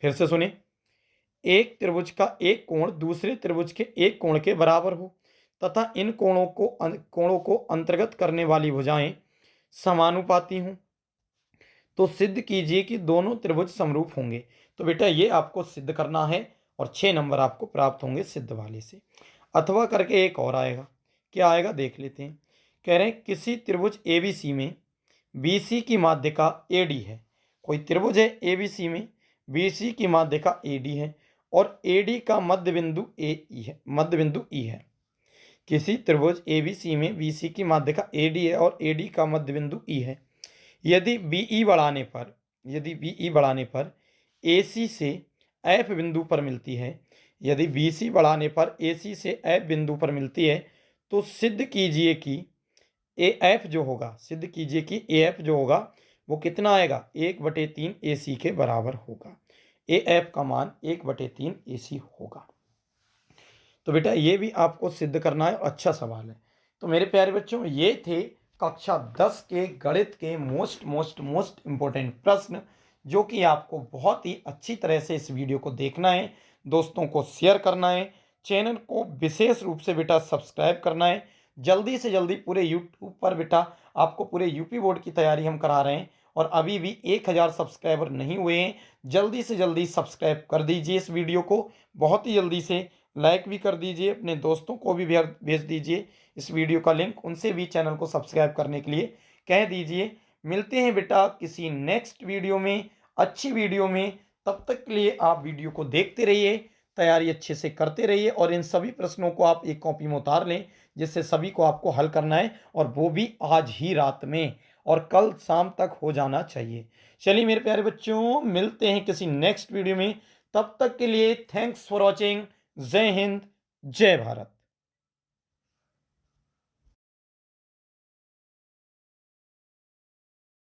फिर से सुने, एक त्रिभुज का एक कोण दूसरे त्रिभुज के एक कोण के बराबर हो तथा इन कोणों को अंतर्गत करने वाली भुजाएं समानुपाती हों, तो सिद्ध कीजिए कि दोनों त्रिभुज समरूप होंगे। तो बेटा ये आपको सिद्ध करना है और 6 नंबर आपको प्राप्त होंगे सिद्ध वाले से। अथवा करके एक और आएगा, क्या आएगा देख लेते हैं। कह रहे हैं किसी त्रिभुज एबीसी में बीसी की माध्यिका एडी है। कोई त्रिभुज है एबीसी में, बीसी की माध्यिका एडी है और एडी का मध्य बिंदु ए ई है, मध्य बिंदु ई है। किसी त्रिभुज एबीसी में बीसी की माध्यिका एडी है और एडी का मध्य बिंदु ई है। यदि बीई बढ़ाने पर एसी से एफ बिंदु पर मिलती है, यदि बीसी बढ़ाने पर एसी से एफ बिंदु पर मिलती है, तो सिद्ध कीजिए कि ए एफ जो होगा, सिद्ध कीजिए कि ए एफ जो होगा वो कितना आएगा, 1/3 एसी के बराबर होगा। ए एफ का मान 1/3 एसी होगा। तो बेटा ये भी आपको सिद्ध करना है, अच्छा सवाल है। तो मेरे प्यारे बच्चों ये थे कक्षा 10 के गणित के मोस्ट इम्पोर्टेंट प्रश्न, जो कि आपको बहुत ही अच्छी तरह से इस वीडियो को देखना है, दोस्तों को शेयर करना है, चैनल को विशेष रूप से बेटा सब्सक्राइब करना है। जल्दी से जल्दी पूरे यूट्यूब पर बेटा आपको पूरे यूपी बोर्ड की तैयारी हम करा रहे हैं और अभी भी 1000 सब्सक्राइबर नहीं हुए हैं। जल्दी से जल्दी सब्सक्राइब कर दीजिए इस वीडियो को, बहुत ही जल्दी से लाइक भी कर दीजिए, अपने दोस्तों को भी भेज दीजिए इस वीडियो का लिंक, उनसे भी चैनल को सब्सक्राइब करने के लिए कह दीजिए। मिलते हैं बेटा किसी नेक्स्ट वीडियो में, अच्छी वीडियो में। तब तक के लिए आप वीडियो को देखते रहिए, तैयारी अच्छे से करते रहिए और इन सभी प्रश्नों को आप एक कॉपी में उतार लें, जिससे सभी को आपको हल करना है और वो भी आज ही रात में, और कल शाम तक हो जाना चाहिए। चलिए मेरे प्यारे बच्चों, मिलते हैं किसी नेक्स्ट वीडियो में। तब तक के लिए थैंक्स फॉर वॉचिंग। जय हिंद, जय भारत।